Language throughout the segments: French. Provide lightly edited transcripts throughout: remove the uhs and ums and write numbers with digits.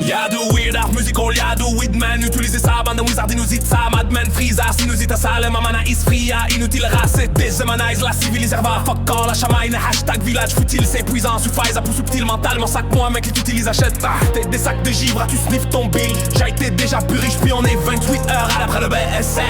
Y'a du weird art musical, y'a du weedman. Utilisez ça, bande de wizard, inusite ça. Madman, freezer, sinusite ça. Le mamana is free, inutile race. Déshumanize la civilisera. Fuck all, la chamaine. Hashtag village futile, c'est puissant. Suffise à plus subtil mentalement. Sac moi, mec, qui t'utilise, achète. T'es des sacs de givre, tu sniffes ton bill. J'ai été déjà plus riche, puis on est 28 heures à l'après le BSR.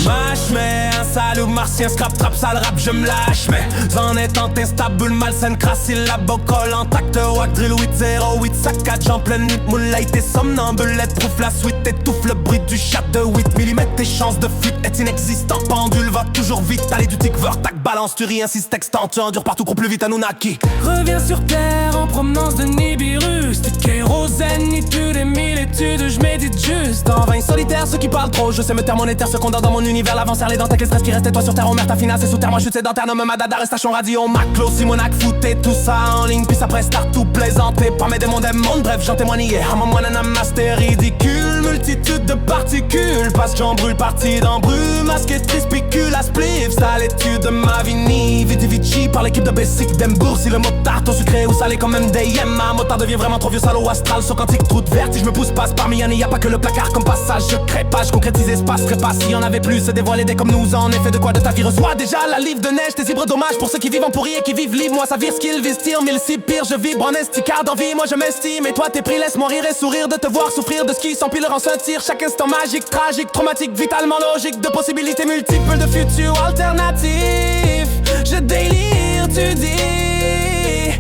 Mâche, mais un salaud martien, scrap, trap, sale rap, je me lâche. Mais en étant instable, malsaine, crasse, la bocole intact. Wack, drill, 808, saccage en pleine nuit. Moulay, t'es somnambule, proof la suite. Étouffe le bruit du chat de 8 mm. Tes chances de fuite est inexistant. Pendule va toujours vite, allez du tic, tac, balance, tu ris, insiste, extant. Tu endures partout, cours plus vite, Anunnaki. Reviens sur terre en provenance de Nibiru. T'es kérosène, ni tu des mille études, je médite juste. En vain solitaire, ceux qui parlent trop, je sais me taire mon éther, se condamne dans mon univers, l'avance, les dents, avec les stress qui restent, toi sur terre, on merde ta finance, et sous terre, moi chute sédentaire, nomme ma dada, arrestation radio, Maclo, Simonac, fouté, tout ça en ligne, puis après start tout plaisanter, pas mes démons, bref, j'en témoigne hier, à mon moine, un master ridicule, multitude de particules, parce que j'en brûle partie dans brume, masqué, triste, picule, à spliff, ça l'étude de ma vie, ni vite Vici, par l'équipe de Bessic, d'Embourg, si le motard, ton sucré ou salé comme MDM, un motard devient vraiment trop vieux, salaud astral, sur quantique, trou de verte, si je me pousse, passe parmi y'en, y a pas que le placard comme passage, je crée pas, je concrétise espace, trépasse, s'il y en avait plus, se dévoiler des comme nous, en effet de quoi de ta vie reçoit déjà la livre de neige, tes zibres dommage pour ceux qui vivent en pourri et qui vivent libre, moi ça vire ce qu'ils visent, tire, mille si pire, je vibre en esticard d'envie, moi je m'estime, et toi t'es pris, laisse-moi rire et sourire de te voir souffrir de ce qui s'empile en sentir, chaque instant magique, tragique, traumatique, vitalement logique, de possibilités multiples, de futurs alternatifs, je délire, tu dis,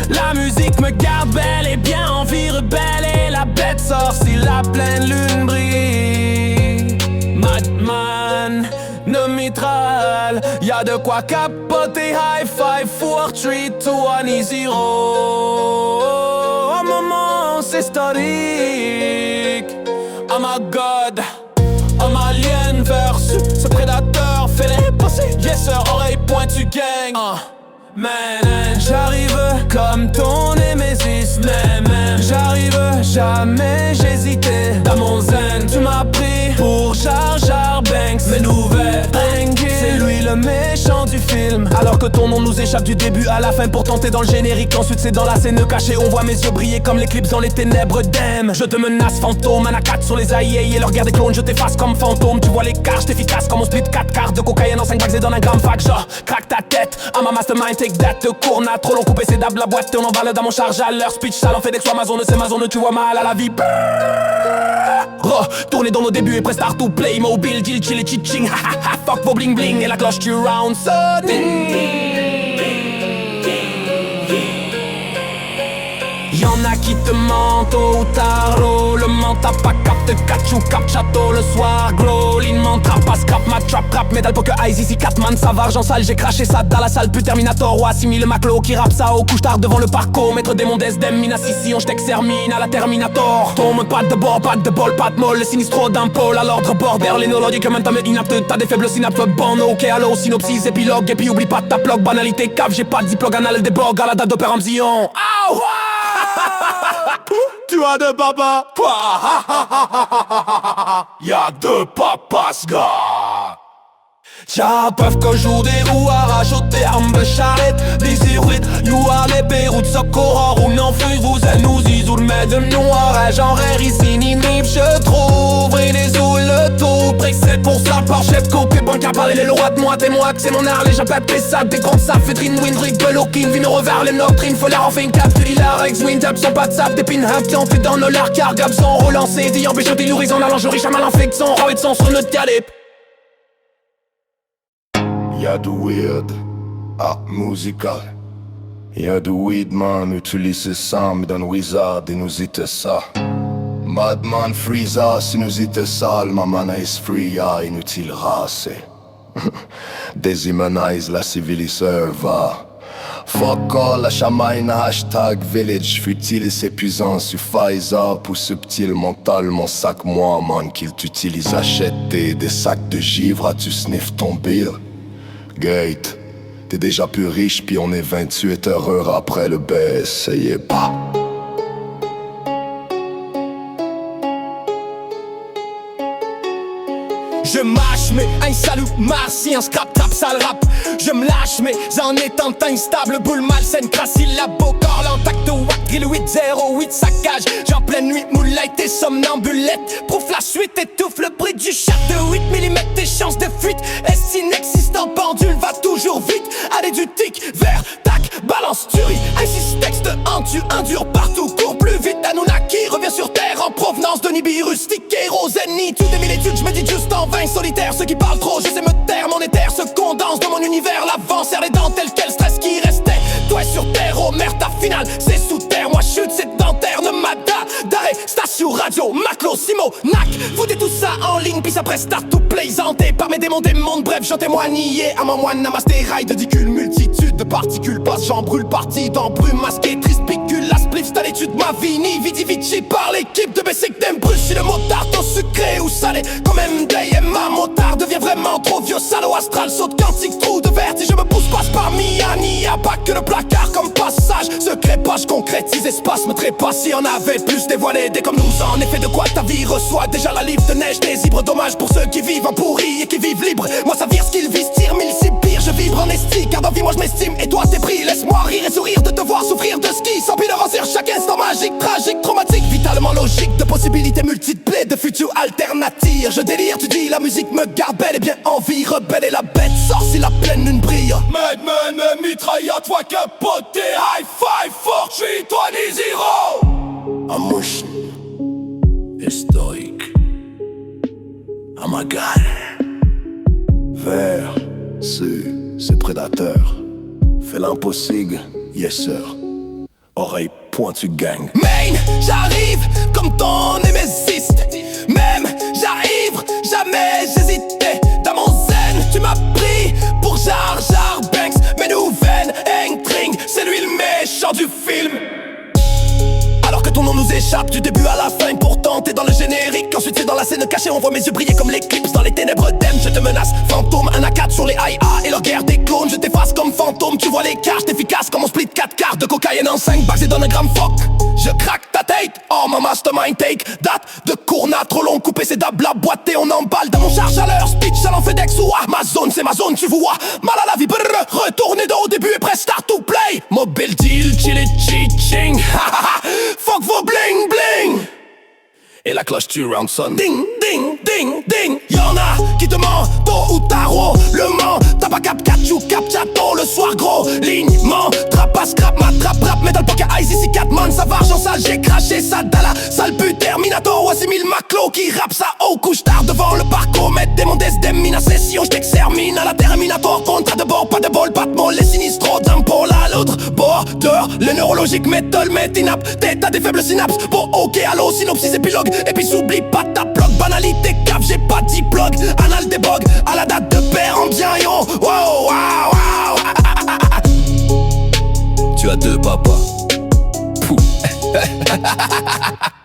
la musique me garde belle et bien en vie rebelle, et la bête sort si la pleine lune brille. Madman, ne mitral, y'a de quoi capoter, high five, 4, 3, 2, 1, 0. Un moment, c'est historique. Oh my god, un alien versus ce prédateur, fais-les passer. Yes sir, oreille pointue gang. Man, j'arrive comme ton némésis, man. J'arrive, jamais j'hésitais. Dans mon zen, tu m'as pris pour Jar Jar Banks. Mes nouvelles dingues, c'est lui le méchant du film. Alors que ton nom nous échappe du début à la fin. Pourtant t'es dans le générique, ensuite c'est dans la scène cachée. On voit mes yeux briller comme l'éclipse dans les ténèbres d'Em. Je te menace fantôme, un A4 sur les aïe et leur guerre des clones. Je t'efface comme fantôme, tu vois l'écart, j'suis efficace comme on split 4 cartes de cocaïne en 5 bags et dans un gramme fac. Genre, craque ta tête, I'm a mastermind, take that. De courna, trop long coupé, c'est d'ab la boîte. Et on emballe dans mon charge à leur speech. Ça l'en fait d'ex, ma zone, c'est ma zone, tu vois mal à la vie. Tourner dans nos débuts et press start to play. Mobile, deal, chill et chiching. Ha ha ha, fuck vos bling bling. Et la cloche qui round sonne. Y'en a qui te mentent au tarot. Le ment t'as pas capte, catch ou cap château le soir. Glow, lean mentra pas scrap, ma trap rap. Métal poker eyes ici 4 man, ça va argent sale. J'ai craché ça dans la salle, plus Terminator ou assimile Maclo qui rappe ça au couche tard devant le parcours. Maître démon d'Esdem, mina Sissi, on j't'extermine à la Terminator. Tombe pas de bord, pas de bol, pas de molle. Le sinistro d'un pôle à l'ordre border. L'énologique même t'as inapte, t'as des faibles synapses. Bon, ok, allo, synopsis, épilogue. Et puis oublie pas ta plug, banalité, cave. J'ai pas de diplôme anal des bords, à la date d'opéramzion. Ah ouais. Tu as deux papas, y'a deux papas, gars. Tja, peuvent que joue des roues arrache au terme de charrette. Des héroïdes, you are les Beyrouth, Socorro ou non fus, vous êtes nous isoul, mais de noir, genre ici, ni mif, je trouve, et les sous le tout, pressé pour ça, parchette, copé, banque à parler, les lois de moi, témoin, que c'est mon art, les gens pètent, ça, des comptes, ça, fédrine, windrick, belokin, vine revers, les noctrines, faut l'air en fait une cap, tu dis la rex, windap, sans pas de sap, des pinhacks, qui en fait dans nos lards, car gab, sans relancer, dit en pécho, des l'horizon, allant, je riche à mal infect, sans roi et de son sur notre calip. Y'a du weird, art musical. Y'a du weedman, utilise ça, me donne wizard, et nous ite ça. Madman freeza, si nous ite sale, ma mana is free, inutile race. Déshumanize la civiliseur, va. Fuck all, la chamaine, hashtag village, futile et s'épuisant, suffise pour subtil, mental, mon sac, moi, man, qu'il t'utilise, achète des sacs de givre, tu sniff ton bill. Gate, t'es déjà plus riche, puis on est 28 heures après le baisse, essayez pas. Je mâche mais un salut martien, scrap trap, sale rap. Je me lâche mais en étant instable, boule malsaine, crasyllabo, corps l'entact, wack, drill 808, saccage. J'en pleine nuit, moulette et somnambulette. Prouve la suite, étouffe le bruit du chat de 8 mm. Tes chances de fuite, est inexistant, pendule va toujours vite. Allez du tic vers tac, balance tuerie. Insiste, texte entu, endure partout, cours plus vite. Anunnaki revient sur terre en provenance de Nibiru, stick, héros, ennemi. Tout est millétude, je me dis juste en vain solitaire. Ceux qui parlent trop, je sais me taire, mon éther se condense dans mon univers. L'avant serre les dents tel quel stress qui restait. Toi sur terre, oh merde, ta finale, c'est sous terre. Moi chute, c'est dentaire, ne m'ada d'arrêt, station radio, Maclo, Simo, Nac. Foutez tout ça en ligne, puis après start tout plaisanté par mes démons des mondes. Bref, j'en témoignais à mon moine, namasté, rail de dicule, multitude de particules. Passe, j'en brûle partie dans brume masquée, triste picule. La spliff, c'est à l'étude, ma vie, ni vidi vici par l'équipe de Bessic d'Embrus. Si le motard, ton sucré ou salé, quand même day et ma motard devient vraiment trop vieux. Salaud astral, saute quantique, trou de vertige. Je me pousse, passe parmi Y'a pas que le placard comme passage. Secret, page, concrétise, espace, me trépasse. Si on avait plus dévoilé, des comme nous, en effet de quoi ta vie reçoit déjà la livre de neige des hybres. Dommage pour ceux qui vivent en pourri et qui vivent libres. Moi ça vire ce qu'ils visent, tire mille si pire. Je vibre en esti, car dans vie moi je m'estime. Et toi t'es pris, laisse-moi rire et sourire de te voir souffrir de ski. Sans pile rancir chaque instant magique, tragique, traumatique, vitalement logique. De possibilités multiples, de futurs alternatives. Je délire, tu dis la musique me garde bel et bien en vie. Rebelle et la bête sort si la pleine lune brille. Madman me mitraille à toi capoté. High five fort, j'suis toi des héros. Emotion historique. Oh my god. Vers ces prédateurs. Fais l'impossible, yes sir. Oreille pointue gang. Main, j'arrive comme ton némésis. Même j'arrive, jamais j'hésitais. Dans mon zen, tu m'as pris pour Jar Jar Banks. Mes nouvelles intrigues, c'est lui le méchant du film. Alors que ton nom nous échappe du début à la fin. Pourtant t'es dans le générique, ensuite c'est dans la scène cachée. On voit mes yeux briller comme l'éclipse dans les ténèbres d'Em. Je te menace, fantôme, un A4 sur les IA et leur guerre des clones. Je t'efface comme fantôme, tu vois les cartes efficaces comme on split 4 cartes de cocaïne en 5 bags et donne un gramme fuck. Je craque ta tête, oh ma mastermind take. Date de cournat trop long, coupé c'est d'abla boîté. On emballe dans mon charge à l'heure, speech allant FedEx ou ma zone c'est ma zone, tu vois. Mal à la vie, brrr, retourner de au début et press start to play. Mobile deal, chill it, cheating. Fuck vos bling bling. Et la cloche tu round son. Ding, ding, ding, ding. Y'en a qui te ment, tôt ou tard, le ment. T'as pas cap, catch ou cap, chateau le soir gros. Lignement, trap à scrap, ma trap, rap, metal poker, ice ici 4 man. Ça va argent sale, j'ai craché ça dans la sale pute. Terminator, assimile Maclo qui rappe ça au couche tard devant le parcours. Mettre des mondes des mina session, j't'extermine à la terminator. Contrat de bord, pas de bol, pas de molle, les sinistros d'un pôle à l'autre. Border, le neurologique métal, métinap. T'as des faibles synapses, bon ok, allo, synopsis, épilogue. Et puis s'oublie pas ta bloc, banalité cap, j'ai pas de diplôme. Anal des bogs, à la date de père en bien yo. Wow, wow, wow. Tu as deux papas.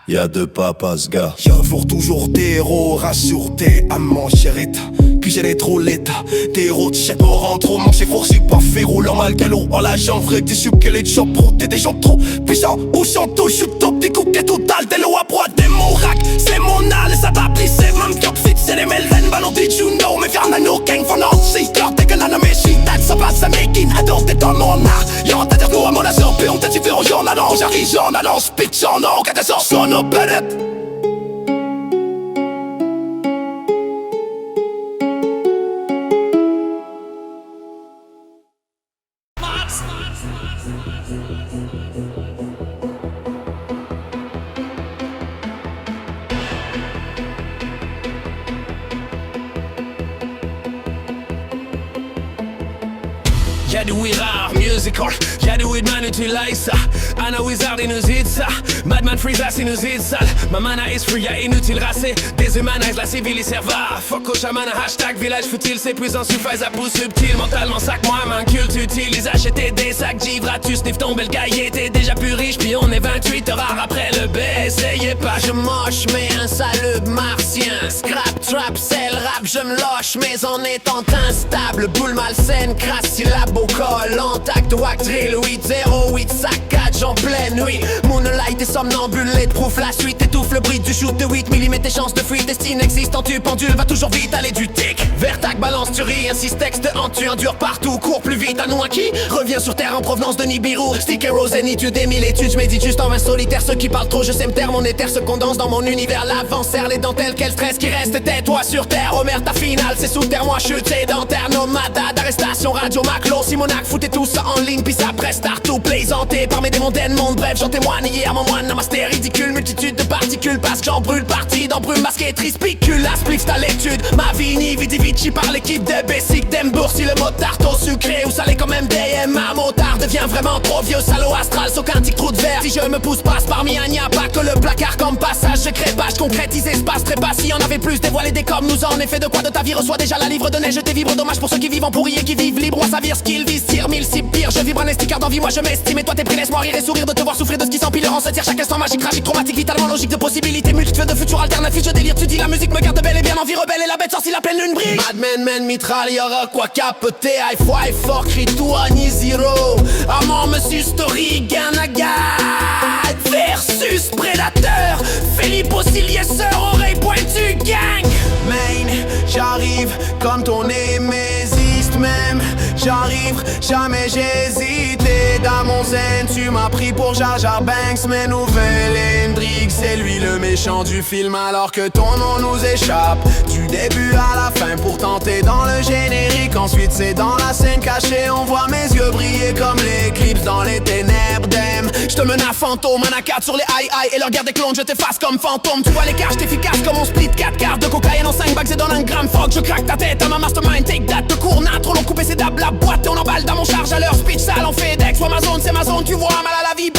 Y'a deux papas ce gars. J'avoue toujours des héros, rassure-t'es à manchérette. Puis j'ai les trop l'état, des héros de chèque au rentre, manché fourchu, pas fait roulant mal galop. En la jambe, vrai que des chocs et les chops pro, t'es des gens trop puissants. Ou chanto, shoot top, des coups, des total, des lois à broie, des morac. C'est mon âle, ça t'applique, c'est même toxique, c'est les melven, ballon did you know. Mais faire nano, gang, for not see, cœur, t'es que l'anime, shit, that, ça passe à making, adore, t'es dans mon art. Y'en t'a dire, nous, à mon assuré, on t'a dit, en journal, j'arrive, j'en annonce, pitch, en or, 14 son au planète. Y'a du rare musical, y'a du Weedman utilise ça. Anna Wizard inusite ça, Madman Freezass inusite ça. Ma mana is free, y'a inutile racé. Déshumanise la civilisée va. Fuck au chaman, hashtag village futile. C'est puissant, suffise à pouce subtil. Mentalement sac, moi main culte utilise. Acheter des sacs givra, tu sniff ton bel cahier. T'es déjà plus riche, puis on est 28 heures après le B. Essayez pas, je moche, mais un sale martien. Scrap, trap, c'est le rap, je me lâche, mais en étant instable. Boule malsaine, crasse syllabo collante. Acte wack drill, 808 saccage en pleine nuit. Moonlight et somnambule, les proof la suite. Étouffe le bruit du shoot de 8 mm et chance de fuite. Destin existant, tu pendule, va toujours vite aller du tic. Vertac, balance, tu ris, insiste, texte, hante, tu endures partout. Cours plus vite, à nous à qui revient sur terre en provenance de Nibiru. Sticker rose, étude des mille études, je médite juste en vain solitaire. Ceux qui parlent trop, je sème terre, mon éther se condense dans mon univers. L'avant serre les dentelles, quel stress qui reste. Tais-toi sur terre, Homer, ta finale, c'est sous terre. Moi, je suis sédentaire, nomade, d'arrestation, radio, maclo, Simonac, foutez tout ça en ligne, puis ça presse tout plaisanté par mes démons d'Edmond. Bref, j'en témoigne hier, mon moine, namasté, ridicule, multitude de particules, parce que j'en brûle partie dans brume masquée, trispicule, la spliff, ta l'étude, ma vie, ni vidi vici par l'équipe de Bessic, d'Embourg, si le mot tarte au sucré ou salé comme MDM, ma motard devient vraiment trop vieux, salaud astral, sauf qu'un tic trou de verre, si je me pousse passe parmi un a pas que le placard comme passage, je crépage, concrétise espace, trépas, si y en avait plus, dévoiler des comme nous en effet de quoi de ta vie reçoit déjà la livre de neige, tes vivres, dommage pour ceux qui vivent en pourri et qui vivent libre, à savir ce qu'ils visent, tire mille si pire, je vibre un esticard d'envie, moi je m'estime et toi t'es pris, laisse-moi rire et sourire de te voir souffrir de ce qui s'empile en se tire chaque instant magique, tragique, traumatique, vitalement logique de possibilités multiples de futurs alternatifs, je délire, tu dis la musique me garde bel et bien en vie rebelle et la bête sortie la pleine lune brille. Madman, man, mitral, y'aura quoi capoter, high five, fort, crie tout, ni zero, amant, monsieur story, gain à guide, versus prédateur, Philippe aussi, sœur, oreille pointue, gang. Main, j'arrive comme ton hémésiste même, j'arrive, jamais j'hésitais. Dans mon zen, tu m'as pris pour Jar Jar Banks, mais nouvelle Hendrix, c'est lui le méchant du film alors que ton nom nous échappe. Du début à la fin pour tenter dans le générique, ensuite c'est dans la scène cachée, on voit mes yeux briller comme l'éclipse dans les ténèbres d'Em. J'te mène à fantôme, un A4 sur les high et leur guerre des clones, je t'efface comme fantôme. Tu vois les caches, efficace comme on split 4 cartes de cocaïne en 5 bags et dans un gramme fuck. Je craque ta tête à ma mastermind, take that. De cours nat, trop long coupé c'est dab la boîte et on emballe dans mon charge à leur speech sale en FedEx. Soit ma zone, c'est ma zone, tu vois, mal à la vie.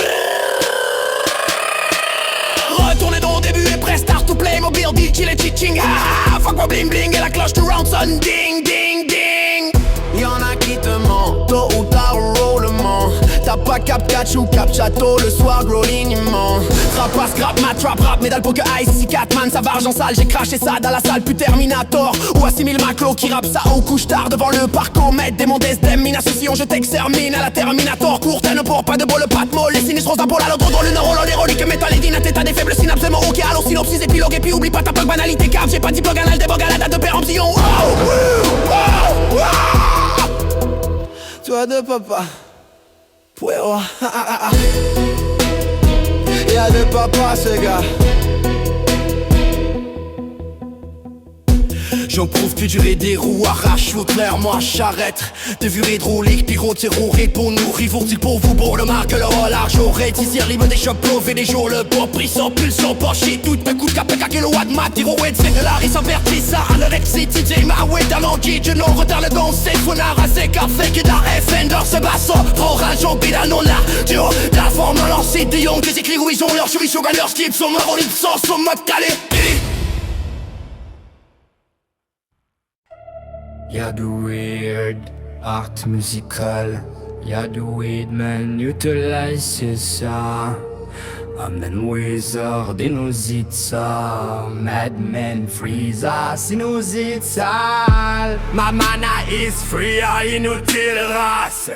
Retournez dans au début et press start to play, mobile, deal, chill et teaching. Ha fuck moi bling bling et la cloche de Roundson, ding ding ding. Y'en a qui te mentent, tôt ou tard au roulement. T'as pas cap catch ou cap château, le soir gros lignement. Trap pas scrap, ma trap rap, médaille pour que Ice si Catman, ça va argent sale. J'ai craché ça dans la salle, plus Terminator. Ou assimile Maclo qui rappe ça au couche tard devant le parcours. Mettre des mondes d'Em, mina Suffion, je t'extermine à la Terminator. Courte, ne pour pas de beau, le pas de molle. Les sinistres roses pour la l'autre drôle, le neurologue, l'héroïque, métal et dynate. T'as des faibles synapses, c'est mon ok, allo, synopsis, épilogue. Et puis oublie pas ta punk banalité, cave. J'ai pas dit blog anal, des bogs à la date de péremption. Toi de papa. Puero, y'a de papa ce gars. J'en prouve que durer des roues arrache ou clairement charrette. De vue hydraulique, pyrote, terroriste pour nous, rivourtil pour vous, pour le marque, le large aurait ici libre des chocs, et des jours, le poids pris sans pulsion, penché, tout un coup de cap, kilowatt, mat, héroïde, c'est de la risque en vertisa, anorexie, TJ, ma way, talent, guide, non, retard, le don, c'est fou, n'a rasé, café, qui la Fender, ce basson, trop rageant, bidal, non, là, du haut, la forme, lancé, des young, des écrits, où ils ont leur chouris, shogun, leur skip, son mort, on est sans, son mode calé. Y'a du weird art musical, y'a du weird man utilize ça. Amen wizard inusitsa, madman freeza sinusitsa. Ma mana is free, inutile race.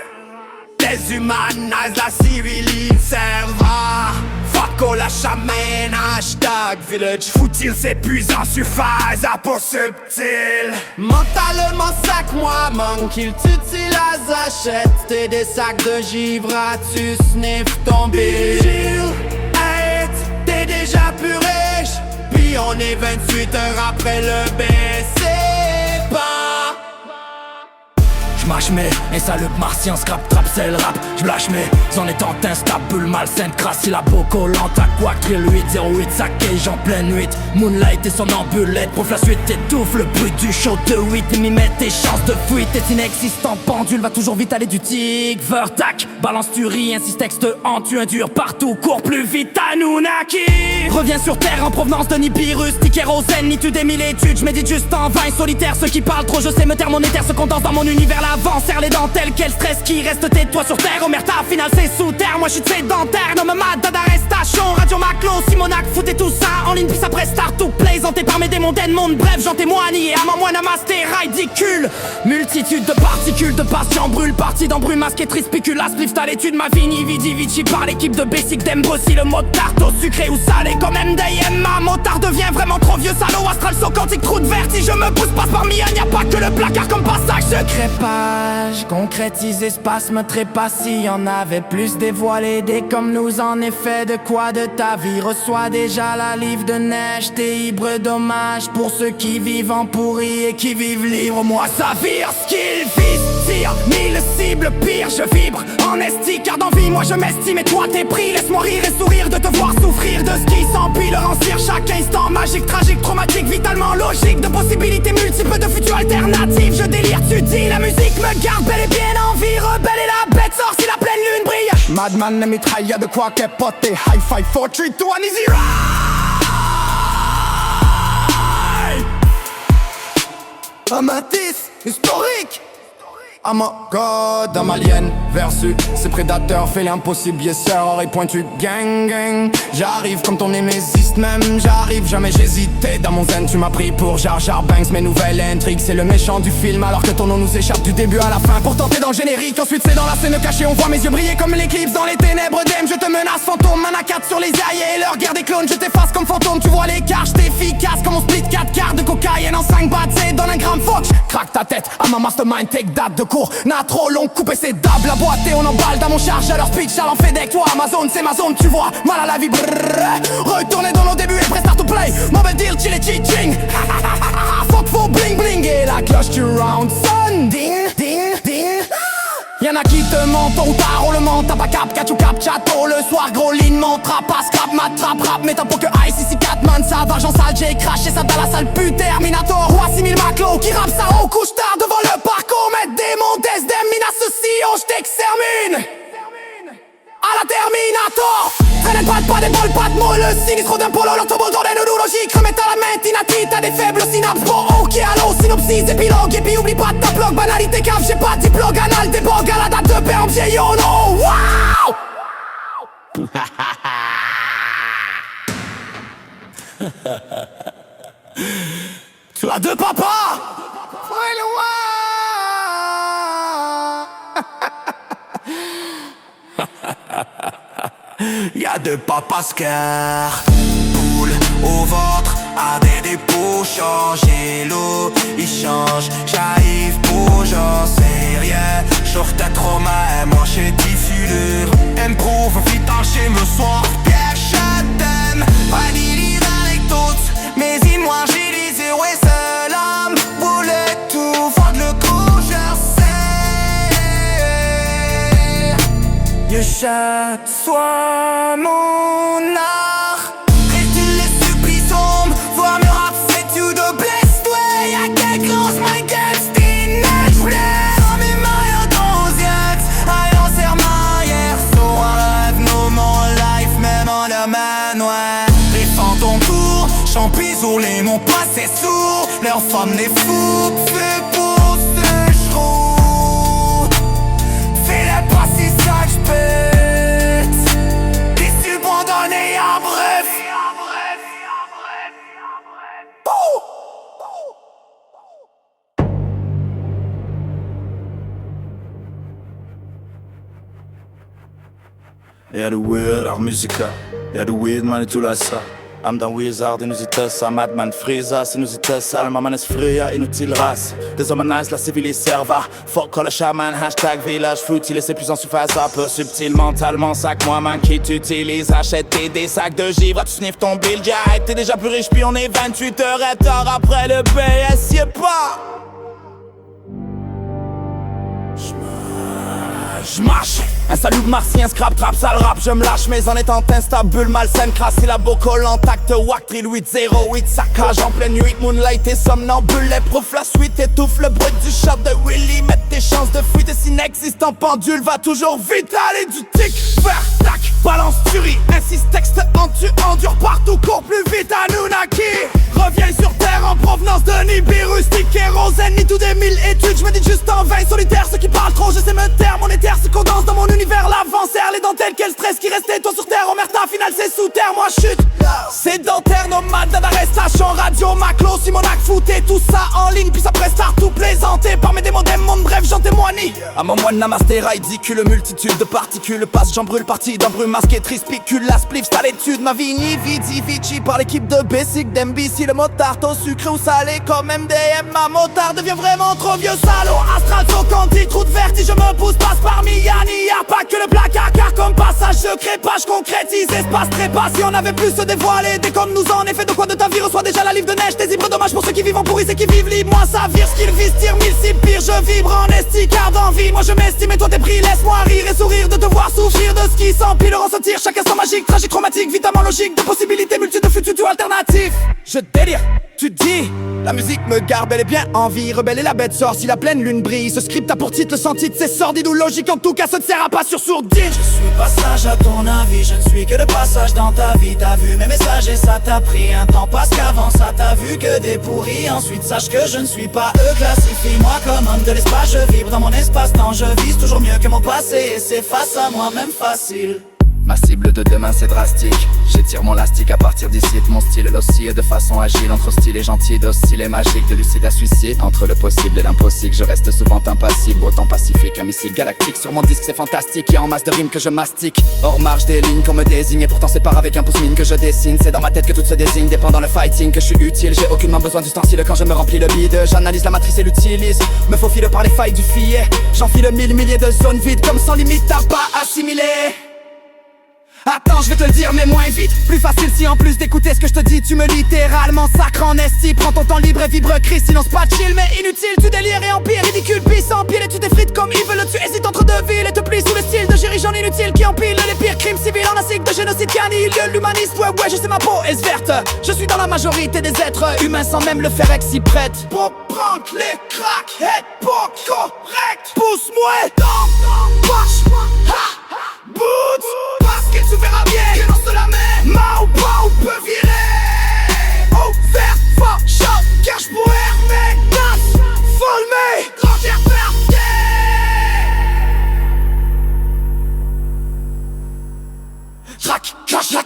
Déshumanise la civilisation serva. Fuck all la chamane, hashtag village foutil, c'est puissant, suffise à peau subtil. Mentalement sac moi manque, il t'utilise achète. T'es des sacs de givre, tu sniff ton bill. Hey, t'es déjà plus riche, puis on est 28 heures après le BC. J'mâche mes, et salup martien, scrap, trap, c'est le rap. J'blâche mes, en étant instable, malsaine, crasse, la collante, à quoi, drill 808, saccage en pleine nuit. Moonlight et son ambulette, prof la suite étouffe le bruit du show de 8 mm. Tes chances de fuite est inexistant, pendule va toujours vite aller du tic. Vertac, balance tu ris, insiste texte en tu indure partout, cours plus vite Anunnaki. Reviens sur terre en provenance de Nibiru, sticker au zen, ni tu des mille études. J'médite juste en vain solitaire, ceux qui parlent trop, je sais me taire, mon éther se condense dans mon univers là. avant, serre les dentelles, quel stress qui reste, tais-toi sur terre. Omerta, final c'est sous terre, moi je suis sédentaire. Nomme ma date d'arrestation, Radio Maclo, Simonac, foutez tout ça en ligne, puis après start to plaisanté par mes démons d'Edmond. Bref, j'en témoigne, et à moi namasté, ridicule. Multitude de particules, de patients brûlent, partie d'embrume, masqué, triste, spicule, la spliff, à l'étude, ma vini, vidi, vici, par l'équipe de Basic, d'Embossi, le mot tarte au sucré ou salé, comme MDM, ma motard devient vraiment trop vieux, salaud, astral, saut, quantique, trou de vertige, je me pousse, passe parmi un, y'a pas que le placard comme passage, je crépage, concrétise, spasme, trépas, si y'en avait plus dévoilé, des comme nous, en effet, de quoi de ta vie, reçois déjà la livre de neige, t'es ibre, dommage, pour ceux qui vivent en pourri et qui vivent libre, moi ça vire, skill, vise, tire, mille cibles, pire, je vibre, en esti, car d'envie, moi je m'estime et toi t'es pris, laisse-moi rire et sourire de te voir souffrir, de ce qui s'empile, rancir chaque instant, magique, tragique, traumatique, vitalement logique, de possibilités multiples, de futurs alternatives, je délire, tu dis, la musique me garde bel et bien en vie, rebelle et la bête sort si la pleine lune brille. Madman ne mitraille, y'a de quoi capoter, high five, 4, 3, 2, 1, easy ride. Amatis, historique. I'm a god, I'm alien, versus ces prédateurs, fait l'impossible, yes sir, oreille pointue, gang gang. J'arrive comme ton némésiste même, j'arrive, jamais j'hésitais. Dans mon zen tu m'as pris pour Jar Jar Banks, mes nouvelles intrigues, c'est le méchant du film. Alors que ton nom nous échappe du début à la fin, pourtant t'es dans le générique. Ensuite c'est dans la scène cachée, on voit mes yeux briller comme l'éclipse dans les ténèbres d'Em. Je te menace fantôme, man à 4 sur les aïeux et leur guerre des clones. Je t'efface comme fantôme, tu vois l'écart, j't'ai efficace comme on split 4 quarts de cocaïne en 5 bahts. C'est dans un gramme fuck, craque ta tête, à ma mastermind, take date de cours. N'a trop long, coupé ses dabs, la boîte et on emballe dans mon chargeur speech, j'allais en FedEx, toi Amazon, c'est ma zone, tu vois, mal à la vie, brrr. Retourner dans nos débuts et prêt start to play, mauvais deal, chill et cheating. Fuck for bling bling et la cloche tu round, son, ding, ding, ding. Y'en a qui te mentent, tôt ou tard, on le ment, t'as pas cap, catch ou cap, chateau, le soir, gros ligne, montra, pas scrap, mat, trap, rap, mais t'as pas que ice, ici 4 man, ça va, j'en sale, j'ai craché ça dans la salle, pute, Terminator, roi 6000 maclo, qui rappe ça, on couche tard devant le parcours, mettre des mondes, des minas, ceci, oh, j't'extermine. À la Terminator, traîne pas d'épaule, pas de mots, le sinistre d'un polo, l'orthobol dans les neurologiques, remets à la main, tinati, t'as des faibles synapses, bon, ok, allo, synopsis, épilogue, et puis oublie pas de ta blog, banalité cave, j'ai pas de diplôme, anal, des bogues, à la date de père, vieil, oh no, wow. Tu as deux papas. Y'a deux papas scare, boule au ventre, à des dépôts, changer l'eau, il change, j'arrive pour j'en sais rien, chauffe ta trauma, moi j'ai diffusure, improve, vite chez me soir, Pierre Chatham, pas d'élire avec d'autres, mais dis-moi j'ai des zéros et seul homme, boulet tout, fond le coup, je sais. Je chaque soir mon art, reste les supplices sombres, voir me rap fait to the best way, I get close my destination. Dans mes maillots d'osiax, ayant serre maillère, so un rêve, no more life, même en domaine, ouais. Les fantômes courent, champignons, les mon passé sourd, leurs femmes les fous, fait pour ce chroux. Fais-les pas si ça que j'pète, des subordonnés en bref. Ja du weird, art musica. Ja du weird, man, tu lasa. Am dan wizard, inusitessa, madman frisa, sinusitessa, alma man ist fria, inutile race. Des hommes nice, la civilisée serva. Fuck all le chaman, hashtag village futile, c'est plus en surface, un peu subtil, mentalement, sac moi, man, qui t'utilise, achète des sacs de givre, tu sniffes ton bill, direct, t'es déjà plus riche, puis on est 28 heures et tard après le PS, y'a pas. J'marche, un salut de martien, scrap, trap, sale rap, je me lâche, mais en étant instable, malsaine, crasse, la bocole en tact, wack, drill 808, saccage en pleine nuit, moonlight et somnambule, éprouf la suite, étouffe le bruit du shot de Willy, mettre tes chances de fuite, et si inexistant pendule va toujours vite, aller du tic, vers tac, balance tuerie, insiste, texte, endure partout, cours plus vite, Anunnaki, reviens sur terre en provenance. provenance de Nibiru, stick, kérosène, ni tout des mille études. Je me dis juste en vain, solitaire, ceux qui parlent trop, je sais me taire. Mon éther se condense dans mon univers, l'avancère, les dentelles, quel stress qui restait, toi sur terre. Omerta, final c'est sous terre, moi chute. Sédentaire, nomade d'arrestation, radio, maclo, Simonac, fouté, tout ça en ligne. Puis ça prestare tout plaisanté par mes démons, monde, bref, j'en témoigne. À mon moine, namasté, ridicule, multitude de particules passe, j'en brûle, partie d'un brume masqué, trispicule, la spliff, c'est à l'étude, ma vie, ni vidi, vici, par l'équipe de Bessic, d'MBC, le motard, au sucré ou salé, comme MDM, ma motard devient vraiment trop vieux salaud, astral, candy, trou de vertige, je me pousse, passe par Miami, y'a pas que le placard, car comme passage, je crée pas, je concrétise, espace trépas, si on avait plus se dévoiler, des comme nous en effet, de quoi de ta vie, reçois déjà la livre de neige, tes hybrides, dommage pour ceux qui vivent en pourris et qui vivent libre, moi ça vire, ce qu'ils visent, tire mille si pire, je vibre en esticard d'envie, moi je m'estime et toi t'es pris, laisse-moi rire et sourire de te voir souffrir de ce qui s'empile, ressentir chaque instant magique, tragique, traumatique, vitamment logique, de possibilités multiples, de futurs alternatifs. Je délire, tu dis, la musique me garde bel et bien en vie, rebelle et la bête sort si la pleine lune brille, ce script a pour titre le sentier, c'est sordide ou logique, en tout cas ça ne sert à pas sur sourdine. Je suis passage à ton avis, je ne suis que de passage dans ta vie, t'as vu mes messages et ça t'a pris un temps, parce qu'avant ça t'as vu que des pourris, ensuite sache que je ne suis pas eux, classifie-moi comme homme de l'espace, je vibre dans mon espace-temps, je vise toujours mieux que mon passé et c'est face à moi-même facile. Ma cible de demain c'est drastique, j'étire mon lastique à partir d'ici. Mon style oscille de façon agile entre hostile et gentil, docile et magique, de lucide à suicide. Entre le possible et l'impossible, je reste souvent impassible, autant pacifique qu'un missile galactique. Sur mon disque c'est fantastique, y'a en masse de rimes que je mastique. Hors marge des lignes qu'on me désigne, et pourtant c'est pas avec un pouce mine que je dessine. C'est dans ma tête que tout se désigne, dépendant le fighting que je suis utile. J'ai aucunement besoin d'ustensiles quand je me remplis le bide. J'analyse la matrice et l'utilise, me faufile par les failles du fillet. J'enfile mille milliers de zones vides, comme sans limite t'as pas assimilé. Attends, je vais te le dire mais moins vite. Plus facile si en plus d'écouter ce que je te dis tu me littéralement sacres en esti. Prends ton temps libre et vibre Chris, silence pas chill mais inutile. Tu délires et empire, ridicule, pisse en pile. Et tu t'effrites comme ils veulent, tu hésites entre deux villes. Et te plies sous le style de dirigeant inutile qui empile les pires crimes civils en un cycle de génocide qui annihile l'humanisme. Ouais, je sais ma peau est verte. Je suis dans la majorité des êtres humains sans même le faire ex prête. Pour prendre les crackheads, pas correct. Pousse-moi dans, vache-moi, ha, boots. Tu verras bien que dans la main, ma ou pas ou peut virer. Oh, vert, fort, chaud, cache pour hermer. Danse, folle, mais grand air perdu. Trac,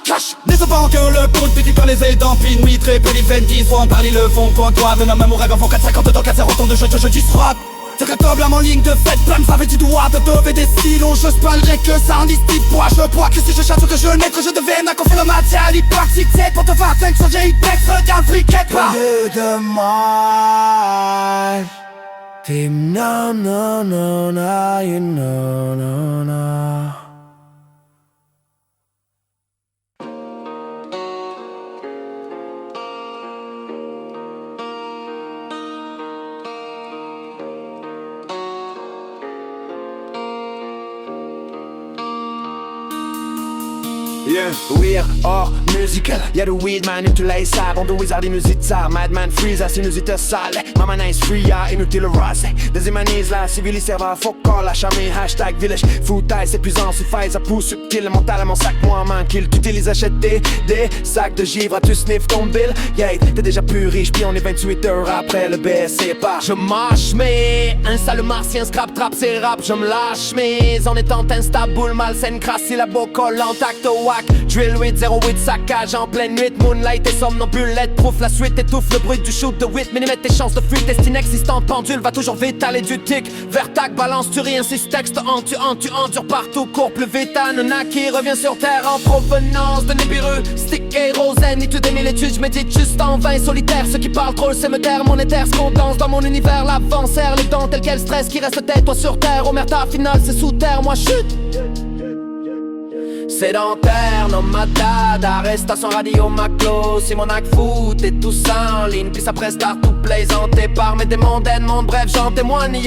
cache. Les enfants que le compte, petit par les aidants, pinouille, très peu, les 20, faut en parler le fond, point toi, venant même au rêve, avant 4-50 dans 4 retourne de je dis frappe. C'est que table en ligne de fête, plein de savais du doigt de lever des stylos. Je spallerai que ça en liste poids. Je bois que si je chasse ou que je naître, je deviens un conflit le matin à l'hypoxicité. Pour te faire 5 sur j'ai texte, regarde friquette pas. Au lieu de moi, t'es non, you know, no. Yeah, we're hors musical. Y'a the weed man, utilize ça. Bon de wizard inusite ça. Madman freeze à sinusite sale. Mama nice free ya, inutile rase. Déshumanise la civilisée va faut qu'on la chamée. Hashtag village, foutaille, c'est puissant, suffise à pouce subtil. Mental à mon sac, moi man kill. T'utilises achète des sacs de givre. Tu sniff ton bill. Yeah, t'es déjà plus riche. Puis on est 28 heures après le BSC pas. Je marche mais un sale martien scrap trap c'est rap. Je me lâche mais en étant instable, boule malsaine, crasse syllabo collant tacto wack. Drill 8, 08, saccage en pleine nuit. Moonlight et somnambulette, proof la suite étouffe le bruit du shoot de 8 mm. Tes chances de fuite, est inexistant. Pendule va toujours vite aller du tic. Vertac, balance, tu rien, si ce texte tu endures partout. Cours plus vite, Anuna qui revient sur terre en provenance de Nibiru. Stick et Rosen, et tu des mille études, je médite juste en vain solitaire. Ceux qui parlent trop, c'est me taire, mon éther se condense dans mon univers. L'avant serre les dents, tel quel stress qui reste tête, toi sur terre. Omerta final, c'est sous terre, moi chute. Sédentaire, nomadade, arrestation radio maclo, Simonac foot et tout ça en ligne, puis ça prestare tout plaisanté par mes démons monde, bref j'en témoigne.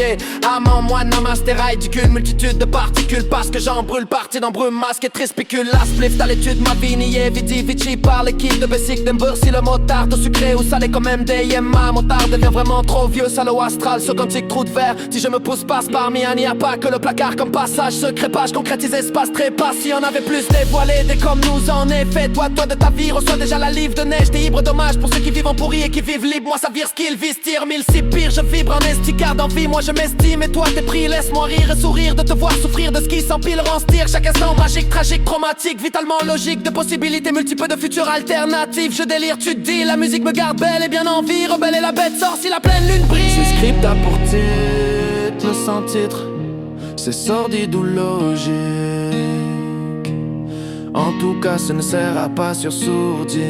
Amant, moi, namasté, ridicule, multitude de particules, parce que j'en brûle partie dans brume, masque et trispicule. La spliff, t'as l'étude, ma vie niée, vidi, vici par l'équipe de Bessic, d'Ember, si le motard, au sucré ou salé comme MDM, ma motard devient vraiment trop vieux, salaud astral, ce quantique trou de verre, si je me pousse passe par Miami, y'a pas que le placard comme passage, secret page, concrétise espace, trépas, si y'en avait plus. plus dévoilé dès comme nous en effet. Toi de ta vie reçois déjà la livre de neige. T'es ivre dommage pour ceux qui vivent en pourri et qui vivent libre. Moi ça vire ce qu'ils visent, tire mille si pire. Je vibre en esticard d'envie, moi je m'estime. Et toi t'es pris, laisse-moi rire et sourire de te voir souffrir de ce qui s'empile, rend tire. Chaque instant magique, tragique, traumatique, vitalement logique. De possibilités multiples, de futurs alternatives. Je délire, tu te dis, la musique me garde belle et bien en vie. Rebelle et la bête sort si la pleine lune brille. Ce script a pour titre, sans titre, c'est sordide ou logique. En tout cas ce ne sert à pas sur sourdine.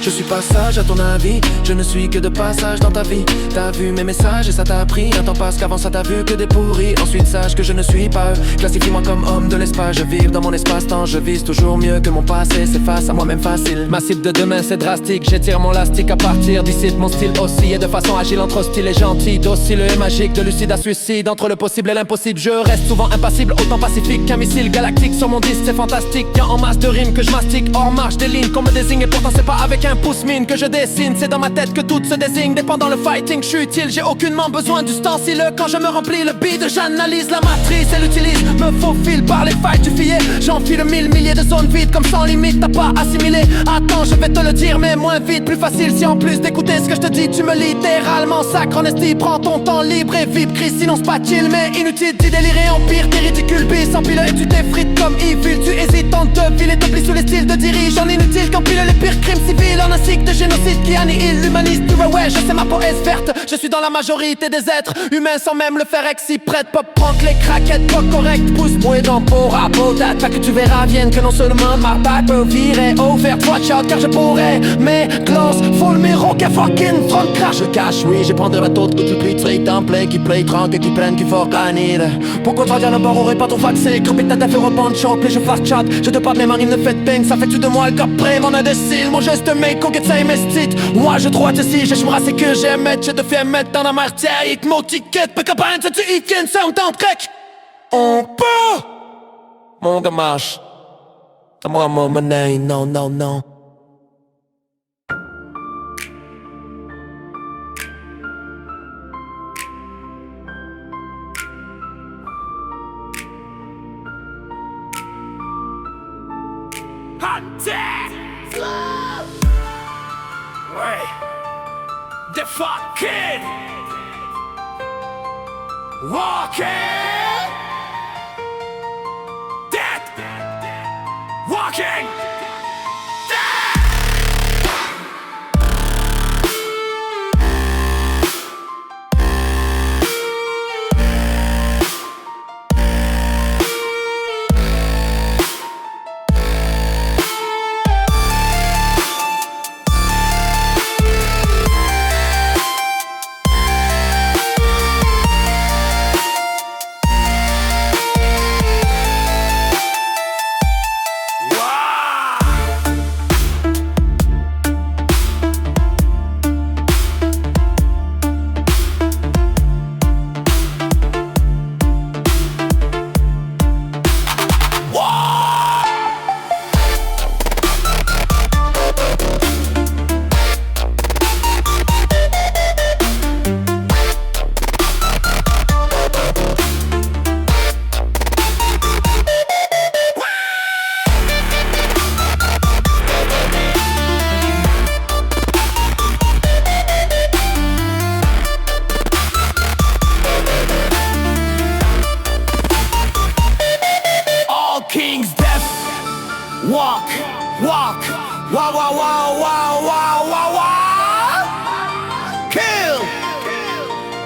Je suis pas sage à ton avis, je ne suis que de passage dans ta vie. T'as vu mes messages et ça t'a appris. Un temps passe qu'avant ça t'a vu que des pourris. Ensuite sache que je ne suis pas eux. Classifie-moi comme homme de l'espace. Je vis dans mon espace-temps, je vise toujours mieux que mon passé. C'est face à moi-même facile. Ma cible de demain c'est drastique. J'étire mon lastique à partir d'ici. Mon style aussi et de façon agile entre hostile et gentil. Docile et magique, de lucide à suicide. Entre le possible et l'impossible, je reste souvent impassible. Autant pacifique qu'un missile galactique sur mon disque, c'est fantastique. Y'a en masse de rimes que je mastique. Hors marche des lignes qu'on me désigne. Et pourtant c'est pas avec un pouce mine que je dessine, c'est dans ma tête que tout se désigne. Dépendant le fighting, je suis utile, j'ai aucunement besoin d'ustensile. Quand je me remplis le bide, j'analyse la matrice et l'utilise. Me faufile par les failles du filet. J'enfile mille milliers de zones vides comme sans limite, t'as pas assimilé. Attends, je vais te le dire, mais moins vite, plus facile si en plus d'écouter ce que je te dis, tu me littéralement sacre en esti. Prends ton temps libre et vibre, Chris, sinon c'est pas chill, mais inutile d'y délirer en pire. T'es ridicule, bis, empile et tu t'effrites comme evil. Tu hésites en deux villes et t'oublies sous les styles de dirigeants inutiles. Qu'empile les pires crimes civils en un cycle de génocide qui annihile l'humaniste. Tu vois, ouais, je sais ma poèse verte. Je suis dans la majorité des êtres humains sans même le faire exi. Prête, pop, prends les craquettes, pas correct. Pousse-moi dans pour à date. Pas que tu verras, vienne que non seulement ma bague peut virer. Ouvert, watch out, car je pourrais. Mais close, full mirror, qu'à fucking front crash. Je cache, oui, j'ai prendre la tautre que tu plies. Trade en play, qui play, tranque, qui prennent, qui fort canide. Pourquoi toi, dire le bord aurait pas ton vaccin? Cropé ta tête, rebond, short, play, je fast chat. Je te parle, mes marines ne fait bang. Ça fait-tu de moi le capré, mon indécile. Mon geste mec, qu'on get ça, moi je droite ici, je me c'est que j'aime mettre. Je te fais mettre dans la matière, hit mon ticket. Peu campagne, ça tu hit, qu'un sound en trek. On peut, mon dommage. À moi, mon monnaie, non, non, non. Hot damn! Ouais, the fucking walking dead, walking walk, walk, wow, wow, wow, wow, wow, wow, wow. Kill,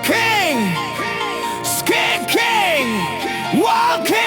king, skin king, walking.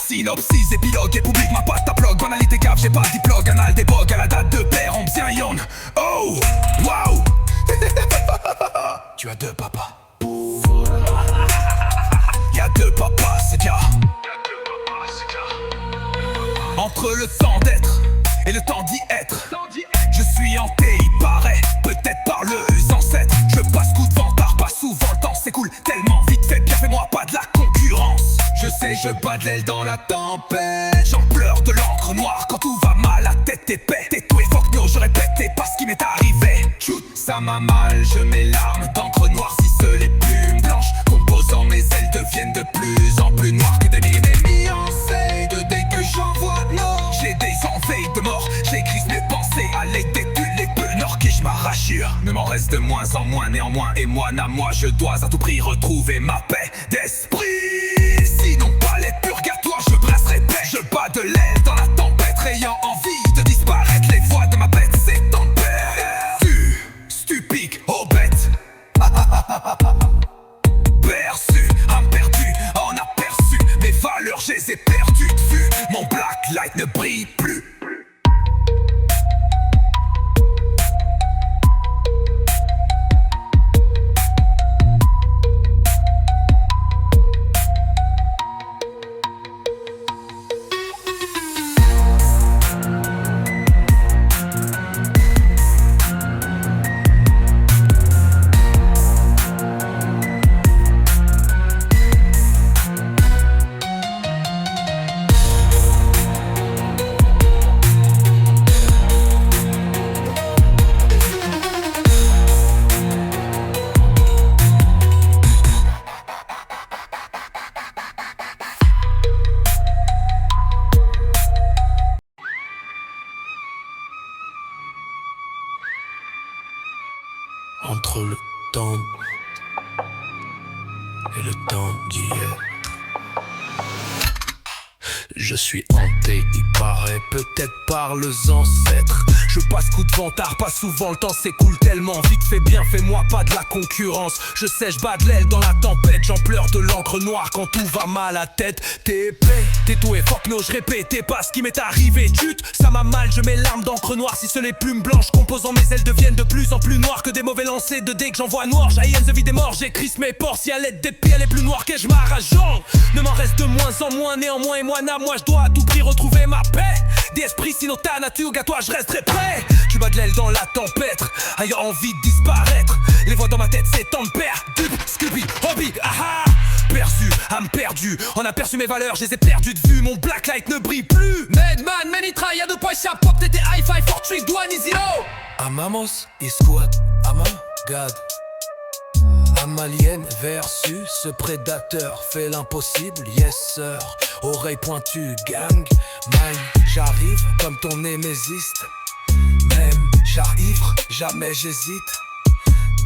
Synopsis, épilogue et public, ma patte à blog. Banalité gaffe, j'ai pas de diplôme, anal des bogues à la date de père. En bien Oh, wow. Tu as deux papas. Y'a deux papas, c'est bien. Entre le temps d'être et le temps d'y être, je suis hanté, il paraît, peut-être par le ancêtre. Je passe coup de ventard, pas souvent le temps s'écoule tellement vite fait. Bien fais-moi pas de la concurrence. Je sais, je bats de l'aile dans la tempête. J'en pleure de l'encre noire quand tout va mal, la tête est pète. Et tout est fuck no, je répète, et pas ce qui m'est arrivé. Shoot, ça m'a mal, je mets larmes d'encre noire. Si seules les plumes blanches composant mes ailes deviennent de plus en plus noires que des nuances de dès que j'envoie nord. J'ai des enveilles de mort, j'écris mes pensées à l'aide des les peu nord qui je m'arrachure. Ne m'en reste de moins en moins, néanmoins et moi à moi je dois à tout prix retrouver ma paix d'esprit. Sinon pas les purgatoires, je brasserai paix. Je bats de l'aile dans la tempête, ayant envie de disparaître. Les voix de ma bête s'étendent perdu, stupide, oh bête. Perçu, âme perdue, en aperçu. Mes valeurs, je les ai perdues de vue. Mon black light ne brille plus. Entre le temps et le temps d'hier, je suis hanté, il paraît, peut-être par les ancêtres. Je passe coup de ventard, pas souvent le temps s'écoule tellement vite fait. Bien fais-moi pas de la concurrence. Je sais, je bats de l'aile dans la tempête. J'en pleure de l'encre noire quand tout va mal à tête. T'es épais, t'es tout et fuck no, je répétais pas ce qui m'est arrivé. Chut, ça m'a mal, je mets l'arme d'encre noire. Si seules les plumes blanches composant mes ailes deviennent de plus en plus noires que des mauvais lancers de dés que j'envoie noir. J'haïs the vie des morts, j'écris mes ports. Si à l'aide des pieds elle est plus noire que je m'arrache. Ne m'en reste de moins en moins, néanmoins et moi je dois à tout prix retrouver ma paix d'esprit, sinon ta nature, gars toi je resterai prêt. Tu bats de l'aile dans la tempête, ayant envie de disparaître. Les voix dans ma tête s'étendent, perdu, Scooby, hobby, aha. Perçu, âme perdue, on a perçu mes valeurs, je les ai perdues de vue. Mon black light ne brille plus. Madman, Manitra, y'a deux points, ça pop, t'étais hi-fi, for trick, douane, easy low. Amamos et squat, ama, god. Amalien versus ce prédateur fait l'impossible, yes sir. Oreille pointue, gang, mine, j'arrive comme ton némésiste. Même j'arrive, jamais j'hésite.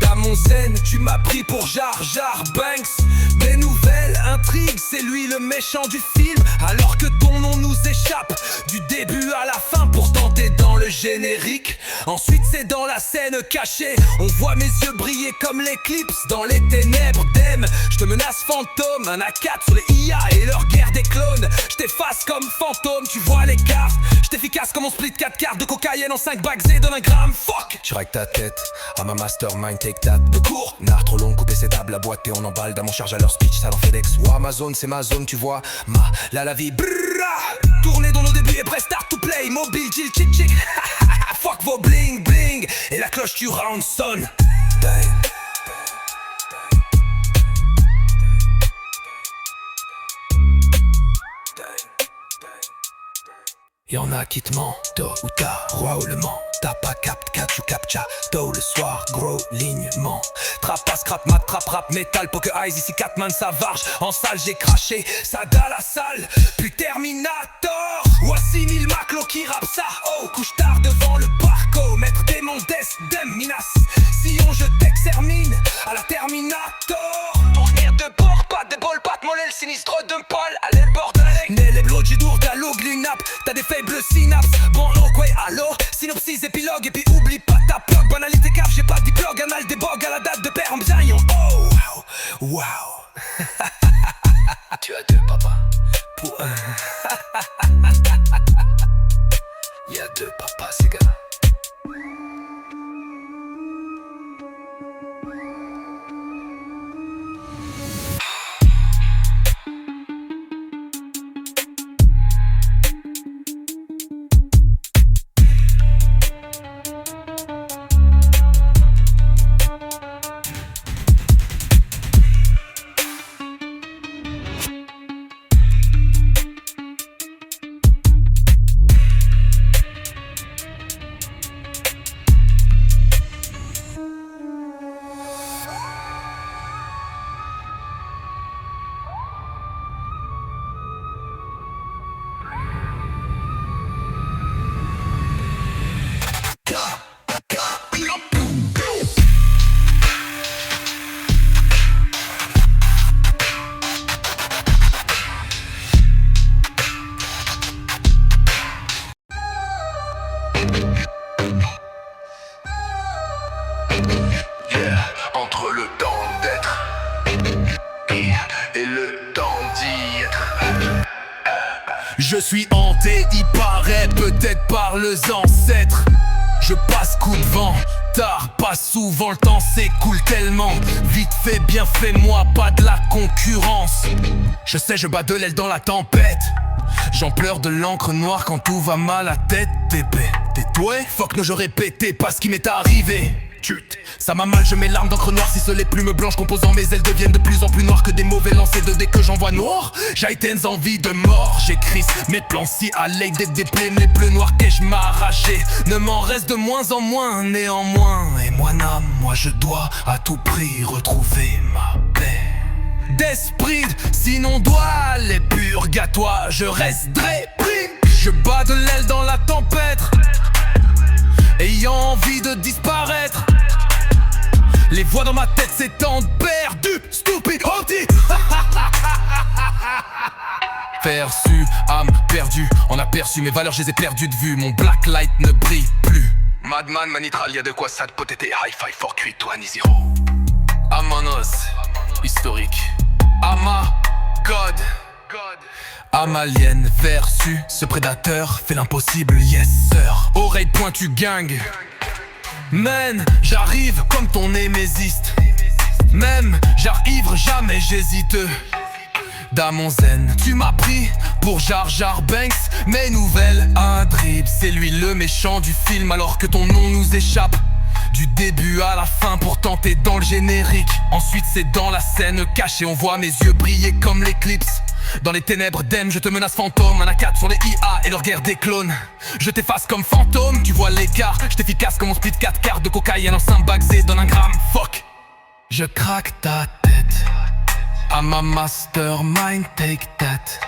Damon Zen, tu m'as pris pour Jar Jar Banks. Mes nouvelles intrigues, c'est lui le méchant du film. Alors que ton nom nous échappe du début à la fin. Pourtant t'es dans le générique. Ensuite c'est dans la scène cachée. On voit mes yeux briller comme l'éclipse dans les ténèbres d'Em. Je te menace fantôme, un A4 sur les IA et leur guerre des clones. Je t'efface comme fantôme, tu vois les cartes. Je t'efficace comme on split 4 cartes de cocaïne en 5 bags et donne un gramme, fuck. Tu règles ta tête à ma mastermind, take that de cours. Nard trop long, couper ses tables, la boîte et on emballe dans mon charge à leur speech, ça l'en FedEx. Ouah, ma zone, c'est ma zone, tu vois. La vie, brrrra. Tourner dans nos débuts et press start to play. Mobile, chill, chick, chick. Fuck vos bling, bling. Et la cloche du round sonne. Y'en a qui te mentent, tôt ou tard, roi ou le ment. T'as pas capte, catch ou captcha, tôt le soir, gros lignement. Trap pas scrap, mat, trap, rap, métal, poker eyes, ici 4 man Savage. En salle j'ai craché, saga la salle, puis Terminator. Voici 1000 maclos qui rappe ça, oh, couche tard devant le barco. Maître démon d'Esdem, Minas, Sion je t'extermine, à la Terminator. Tournir de bord, pas de bol, pas de mollet, le sinistre de Paul, à l'aile bord de la les blocs j'ai d'our, d'allo, glinap. T'as des faibles synapses, bon ok, allo. Synopsis, épilogue, et puis oublie pas ta plug. Banalité cave, j'ai pas de diplôme, anal des bogs à la date de père en bien. Oh, wow, wow. Tu as deux papas pour un. Y'a deux papas, ces gars. Je suis hanté, il paraît, peut-être par les ancêtres. Je passe coup de vent, tard, pas souvent, le temps s'écoule tellement. Vite fait, bien fait, moi, pas de la concurrence. Je sais, je bats de l'aile dans la tempête. J'en pleure de l'encre noire quand tout va mal à tête. T'es doué? Fuck no, j'aurais pété pas ce qui m'est arrivé. Chut, ça m'a mal, je mets l'arme d'encre noire. Si les plumes blanches composant mes ailes deviennent de plus en plus noires que des mauvais lancers de dés que j'envoie noir. J'ai été envie de mort, j'écris mes plans si à l'aide des plaines les plus noires que je m'arrachais. Ne m'en reste de moins en moins, néanmoins. Et moi n'âme, moi je dois à tout prix retrouver ma paix d'esprit, sinon doit les purgatoires. Je resterai pris, je bats de l'aile dans la tempête, ayant envie de disparaître. Les voix dans ma tête s'étendent, perdu, stupide, hauti. Perçu, âme perdue, en aperçu, mes valeurs je les ai perdues de vue. Mon blacklight ne brille plus. Madman, Manitral, y'a de quoi ça te potéter. High five for Creed, toi ni zéro. Amanos, historique. Ama, God. Amalienne versus ce prédateur fait l'impossible, yes sir. Oreille pointue gang. Man, j'arrive comme ton némésiste. Même, j'arrive jamais j'hésite. Damon zen, tu m'as pris pour Jar Jar Banks. Mes nouvelles, un drip, c'est lui le méchant du film alors que ton nom nous échappe. Du début à la fin, pourtant t'es dans le générique. Ensuite c'est dans la scène cachée, on voit mes yeux briller comme l'éclipse. Dans les ténèbres d'Em, je te menace fantôme. Un A4 sur les IA et leur guerre des clones. Je t'efface comme fantôme, tu vois l'écart. Je t'efficace comme mon split 4 quarts de cocaïne en 5 bags donne un gramme. Fuck. Je craque ta tête. I'm a mastermind, take that.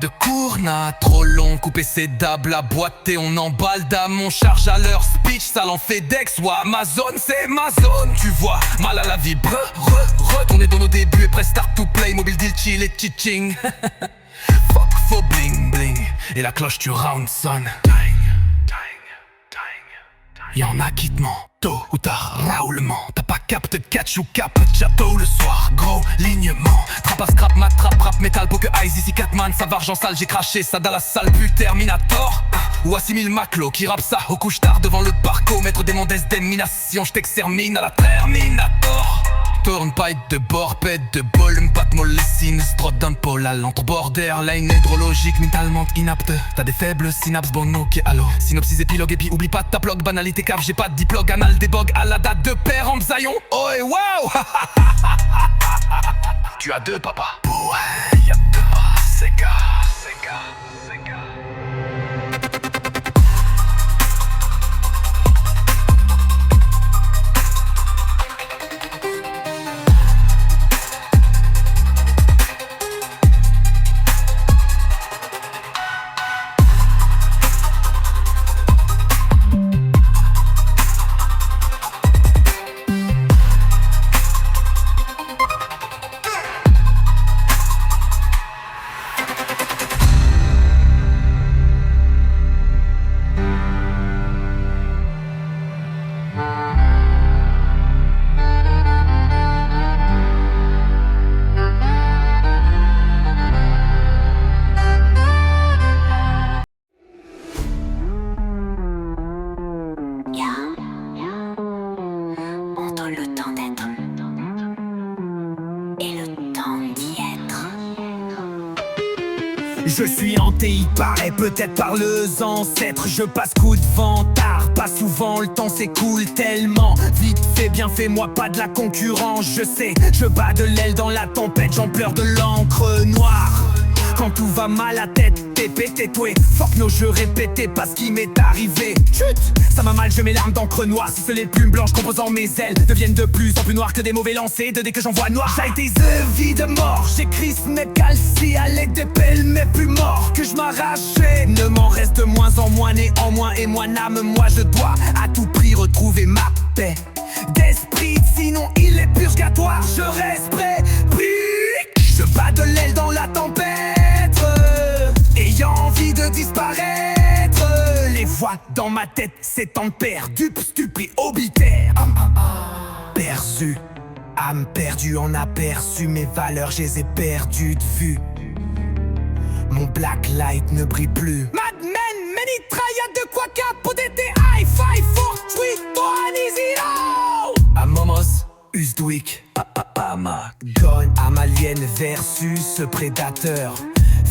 De Courna, trop long, couper ses dabs, la boîte et on emballe d'âme. On charge à leur speech, ça l'en fait Dex ou Amazon, c'est ma zone. Tu vois, mal à la vie, retourner dans nos débuts et press start to play, mobile deal chill et teaching. Fuck, faux bling bling, et la cloche tu round son. Y'en a qui te ment, tôt ou tard, roulement. T'as pas capte de catch ou cap, château le soir, gros lignement. Trap à scrap, matrap, rap, métal, poker, eyes, ici Catman, ça va argent sale, j'ai craché ça dans la salle, but Terminator. Ou assimile Maclo qui rappe ça au couche tard devant le parco, maître des mondes d'élimination, j't'extermine à la Terminator. Turnpike de bord, pète de bol, pas de mollessine, strode d'un pôle à l'entre borderline hydrologique, mentalement inapte. T'as des faibles synapses, bon ok, allo. Synopsis, épilogue, et puis oublie pas ta blog, banalité cave, j'ai pas de diplôme, anal, débog à la date de père en Zion. Oh et wow. Tu as deux papas. Ouais, y'a deux pas, c'est gars. Je suis hanté, il paraît, peut-être par les ancêtres. Je passe coup de vent, tard, pas souvent, le temps s'écoule tellement. Vite fait, bien fait, moi pas de la concurrence. Je sais, je bats de l'aile dans la tempête, j'en pleure de l'encre noire. Quand tout va mal à tête, t'es pété, toi. Fuck no, je répétais pas ce qui m'est arrivé. Chut, ça m'a mal, je mets l'arme d'encre noire. Si les plumes blanches composant mes ailes deviennent de plus en plus noires que des mauvais lancers de dès que j'envoie noir. J'ai été the vie de mort, j'écris mes calcis à l'aide des pelles, mais plus mort que je m'arrachais. Ne m'en reste de moins en moins, néanmoins, et moi n'âme, moi je dois à tout prix retrouver ma paix d'esprit, sinon il est purgatoire. Je reste prêt, je bats de l'aile dans la tempête, ayant envie de disparaître. Les voix dans ma tête s'étendent, perdu, stupide, obitaire. Perçu, âme perdue en aperçu, mes valeurs je les ai perdues de vue. mon black light ne brille plus. Mad Men, Menitra, y'a de quoi capoter tes high five for tweet, toi Aniziro. Amomos, Usdwick, Gon, Amalien versus prédateur.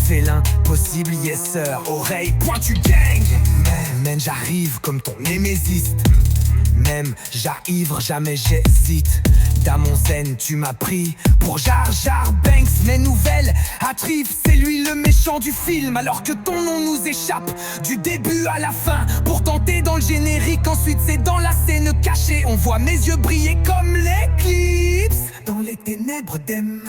Félin, possible, yes sir. Oreille, pointu gang. Man, j'arrive comme ton némésiste. Même j'arrive, jamais j'hésite. Dans mon zen, tu m'as pris pour Jar Jar Banks. Mes nouvelles, Atrif, c'est lui le méchant du film. Alors que ton nom nous échappe du début à la fin. Pourtant t'es dans le générique, ensuite c'est dans la scène cachée. On voit mes yeux briller comme l'éclipse dans les ténèbres d'Em.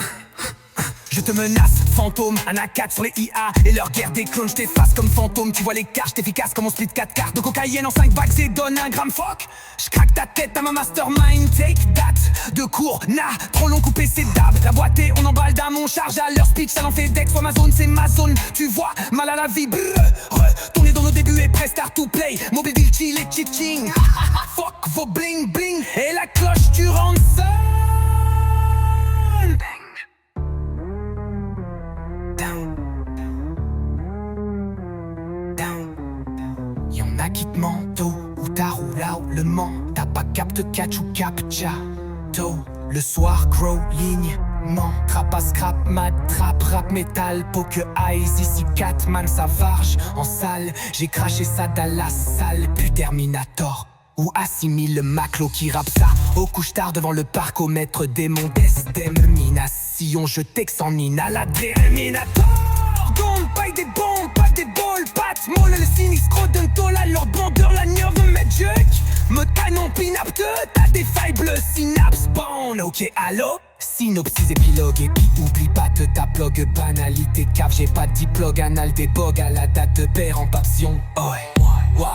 Je te menace, fantôme, un A4 sur les IA. Et leur guerre des clones, je t'efface comme fantôme. Tu vois les cartes efficaces comme on split 4 cartes de cocaïne en 5 bacs et donne un gramme fuck. Je craque ta tête à ma mastermind, take that. De cours, nah, trop long coupé c'est dab. La boîte on emballe d'un mon charge à leur speech. Ça n'en fait deck, soit ma zone, c'est ma zone. Tu vois, mal à la vie, brrr. Tourner dans nos débuts et prêt start to play. Mobile deal, chill et cheating. Fuck vos bling bling. Et la cloche tu rentres seul. Y'en a qui te mentent tôt, ou tard ou là ou le ment. T'as pas capte catch ou captcha tôt. Le soir, crow, ligne, ment. Trap à scrap, mat, trap, rap, métal. Poke eyes, ici Catman, ça varge en salle. J'ai craché ça dans la salle, puis Terminator. Ou assimile le maclo qui rappe ça au couche-tard devant le parc au maître démon d'estémination. Je texte en Nina la Terminator. Gond, paille des bombes, pas des balles, pattes molle, le cynique, scrodento, la leur bandeur, la nerve, magic. Me canon, pinapte, t'as des failles bleues, synapses, bon, ok, allo. Synopsis, épilogue, et puis oublie pas de ta blog, banalité, cave, j'ai pas de diplôme, anal, des bogues à la date de père en papillon. Oh, ouais,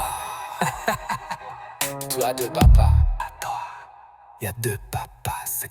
toi deux papas, à toi, y'a deux papas, c'est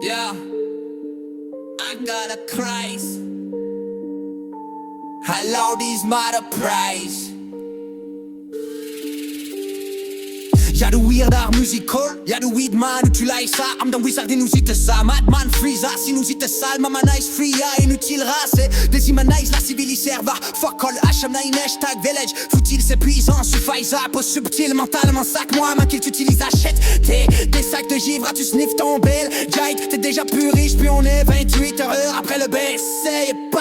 Yeah, I got a Christ. Hello, these mother price. Y'a du weird art musical, y'a du weed man où tu like ça. I'm dans Wizard et nous y te ça. Madman Freeza, si nous y te sale. Mama nice free, inutile race. Déshumanize la civilisère va. Fuck all HM9 hashtag village. Futile c'est puissant, suffise à pas subtil. Mentalement sac moi, ma kill t'utilises achète. Des sacs de givre, tu sniff ton bill. Jake, t'es déjà plus riche, puis on est 28 heures après le BC. Pas.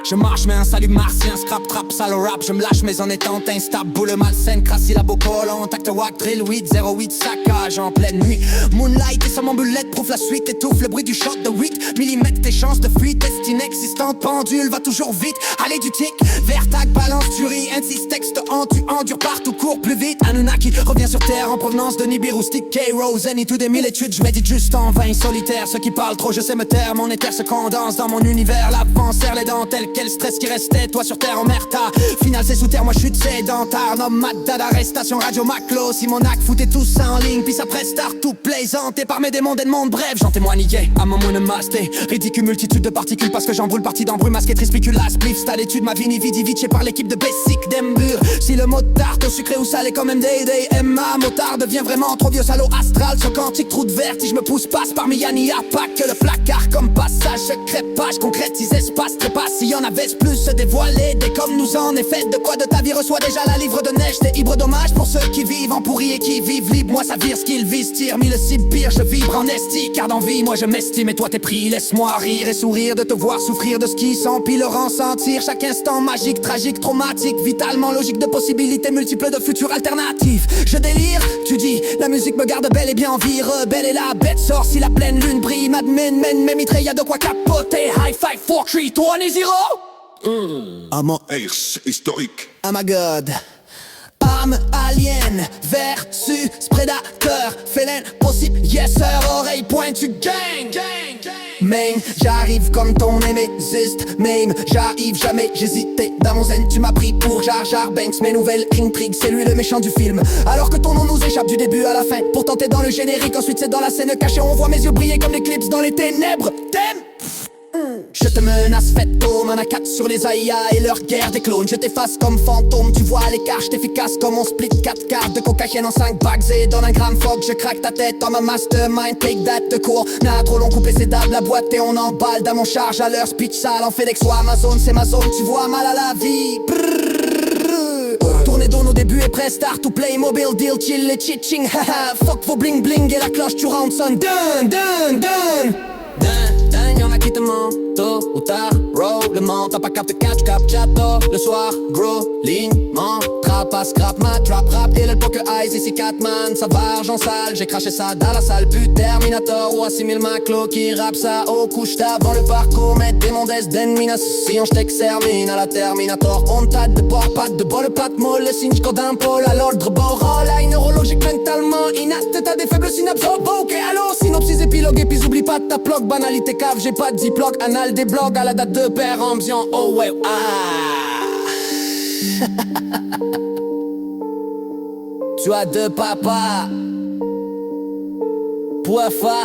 Je marche mais un salut martien, scrap trap, sale rap. Je me lâche mais en étant instable, boule malsaine, crasse la collant, tact wack, drill 808, saccage en pleine nuit. Moonlight et sans bullet, prouve la suite, étouffe le bruit du shot de 8 mm. Tes chances de fuite, est inexistante, pendule va toujours vite. Allez du tic, vertag, balance, tu ris, insiste, texte en tu endures partout, cours plus vite. Anunnaki revient sur terre en provenance de Nibiru, stick K-Rose, any to des mille études. Je médite juste en vain solitaire, ceux qui parlent trop, je sais me taire. Mon éther se condense dans mon univers, l'avant serre les dentelles. Quel stress qui restait, toi sur terre en merta. Final c'est sous terre, moi chute sédentaire. Nomade d'arrestation, radio maclo. Si mon acte foutait tout ça en ligne, puis ça prestart tout plaisanté par mes démons monde. Bref, j'en témoigne à mon moon masté. Ridicule multitude de particules parce que j'embroule partie d'embrouille masqué trispiculasse. Spliff, c'est à l'étude, ma vie ni vidi viché par l'équipe de Bessic d'Embur. Si le mot tarte au sucré ou salé comme MDD, Emma, motard devient vraiment trop vieux salaud astral. Sur quantique, trou de vertige, je me pousse, passe parmi Yanni, y'a pas que le placard comme passage. Je crépage, concrétise espace, trépasse. S'il y en avait plus se dévoiler, dès comme nous en est fait. De quoi de ta vie reçoit déjà la livre de neige. T'es hybre dommage pour ceux qui vivent en pourri et qui vivent libre. Moi ça vire ce qu'ils visent, tire mille si pire. Je vibre en esti, car dans vie moi je m'estime et toi t'es pris. Laisse-moi rire et sourire de te voir souffrir de ce qui s'empile, ressentir chaque instant magique, tragique, traumatique, vitalement logique de possibilités multiples de futurs alternatifs. Je délire, tu dis, la musique me garde bel et bien en vie. Rebelle et la bête sort si la pleine lune brille. Madmen, men, mes mitrailles, y'a de quoi capoter. High five, 4, 3, 2, 1, 0. Ace historique. Oh my god. Arme alien versus prédateur. Félin possible, yes sir, oreille pointue, gang. Main, j'arrive comme ton némésiste. Même, j'arrive jamais, j'hésitais. Dans mon zen, tu m'as pris pour Jar Jar Banks. Mes nouvelles intrigues, c'est lui le méchant du film. Alors que ton nom nous échappe du début à la fin. Pourtant t'es dans le générique, ensuite c'est dans la scène cachée. On voit mes yeux briller comme des clips dans les ténèbres. T'aimes? Je te menace, faites tome, un A4 sur les AIA et leur guerre des clones. Je t'efface comme fantôme, tu vois à l'écart, j'suis efficace comme on split 4 cartes de cocaïne en 5 bags et dans un gramme fuck, je craque ta tête en ma mastermind, take that de cours. N'a trop long coupé ses dables, la boîte et on emballe dans mon charge à leur speech sale en FedEx ou Amazon, c'est ma zone, tu vois mal à la vie. Tournez dans nos débuts et prêt, start to play, mobile deal, chill et chitching, haha. Fuck vos bling bling et la cloche, tu rentres son dun. Y'en a qui te mentent, tôt ou tard, roll le ment, t'as pas capté catch, cap, chato, le soir, gros, ligne, ment, trap, pas scrap, ma trap, rap, et le poker eyes, ici 4 man, ça va, argent sale, j'ai craché ça dans la salle, but Terminator, ou à 6000 maclo, qui rappe ça au couche d'avant le parcours, mettre des mondes d'ennemis, si on j't'extermine à la Terminator, on tâte de bord, pas de bol, pas de molle, le signe d'un pôle, à l'ordre bord, la neurologique mentalement inapte, t'as des faibles synapses, oh, ok, allô, synopsis, épilogue, et puis oublie pas ta plug, banalité cave, j'ai pas de ziploc, anal des blogs à la date de péremption, oh ouais, Tu as deux papas, Pouafa.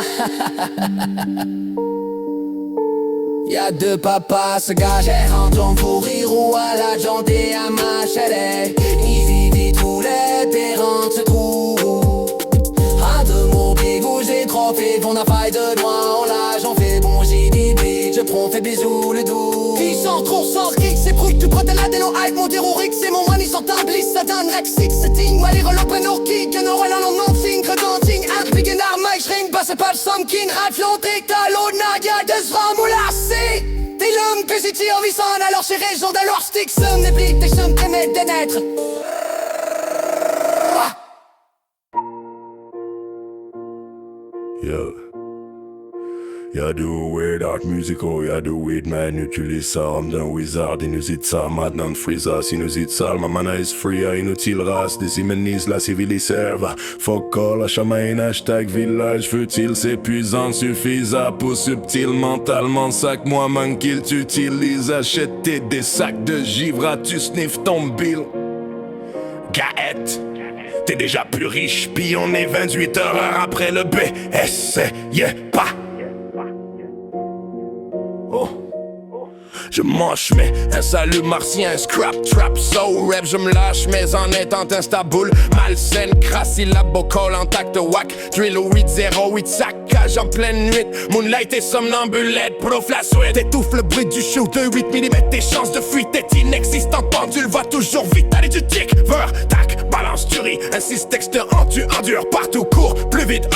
Y'a deux papas, ce gars j'ai rentré pour rire ou à la jante et à ma chalet. Il vit tous les terrains se trouvent. À deux mots bigou, j'ai trop fait, on a faille de loin, on l'a, j'en fais bon, j'y dis je prends fais bisous le doux. Ils sont trop sans kick, c'est bruit, tu prends de la déno hype, mon terrorique, c'est mon money sans tablice, ça donne Rex 6, setting, moi les relocs prennent nos kicks, no one on no thing, redanting, un big and arm, Mike, j'ring, bah c'est pas le somkin, rap, l'entrée, t'as l'eau, nadia, de se remoulasser. T'es l'homme que j'y en vissant, alors c'est raison d'alors stick, somme, des briques, des sommes, t'aimer, des naîtres. Yo. Y'a du weird art musical, y'a du weed man, utilise ça, Ramdan Wizard, inusite ça, maintenant Freeza, sinusite sale, ma mana is free, inutile race, déshumanise la civiliserve, fuck all, la chamaine, hashtag village, futile, c'est épuisant, suffisant, pour subtil, mentalement, sac, moi, man, qu'il t'utilise, acheter des sacs de givre, tu sniff ton bill, Gaët. T'es déjà plus riche, pis on est 28 heures après le B, essayez pas. Oh. Je mange mais un salut martien, scrap trap, so rap, je me lâche mais en étant instable, malsaine, crasse, syllabocole, en tact wack, drill 808, saccage en pleine nuit, moonlight et somnambulette, prof la suite, étouffe le bruit du shoot de 8 mm, tes chances de fuite est inexistante, pendule va toujours vite, allez du tic, ver, tac, balance, tu ris, insiste, texte en tu endures, partout court, plus vite,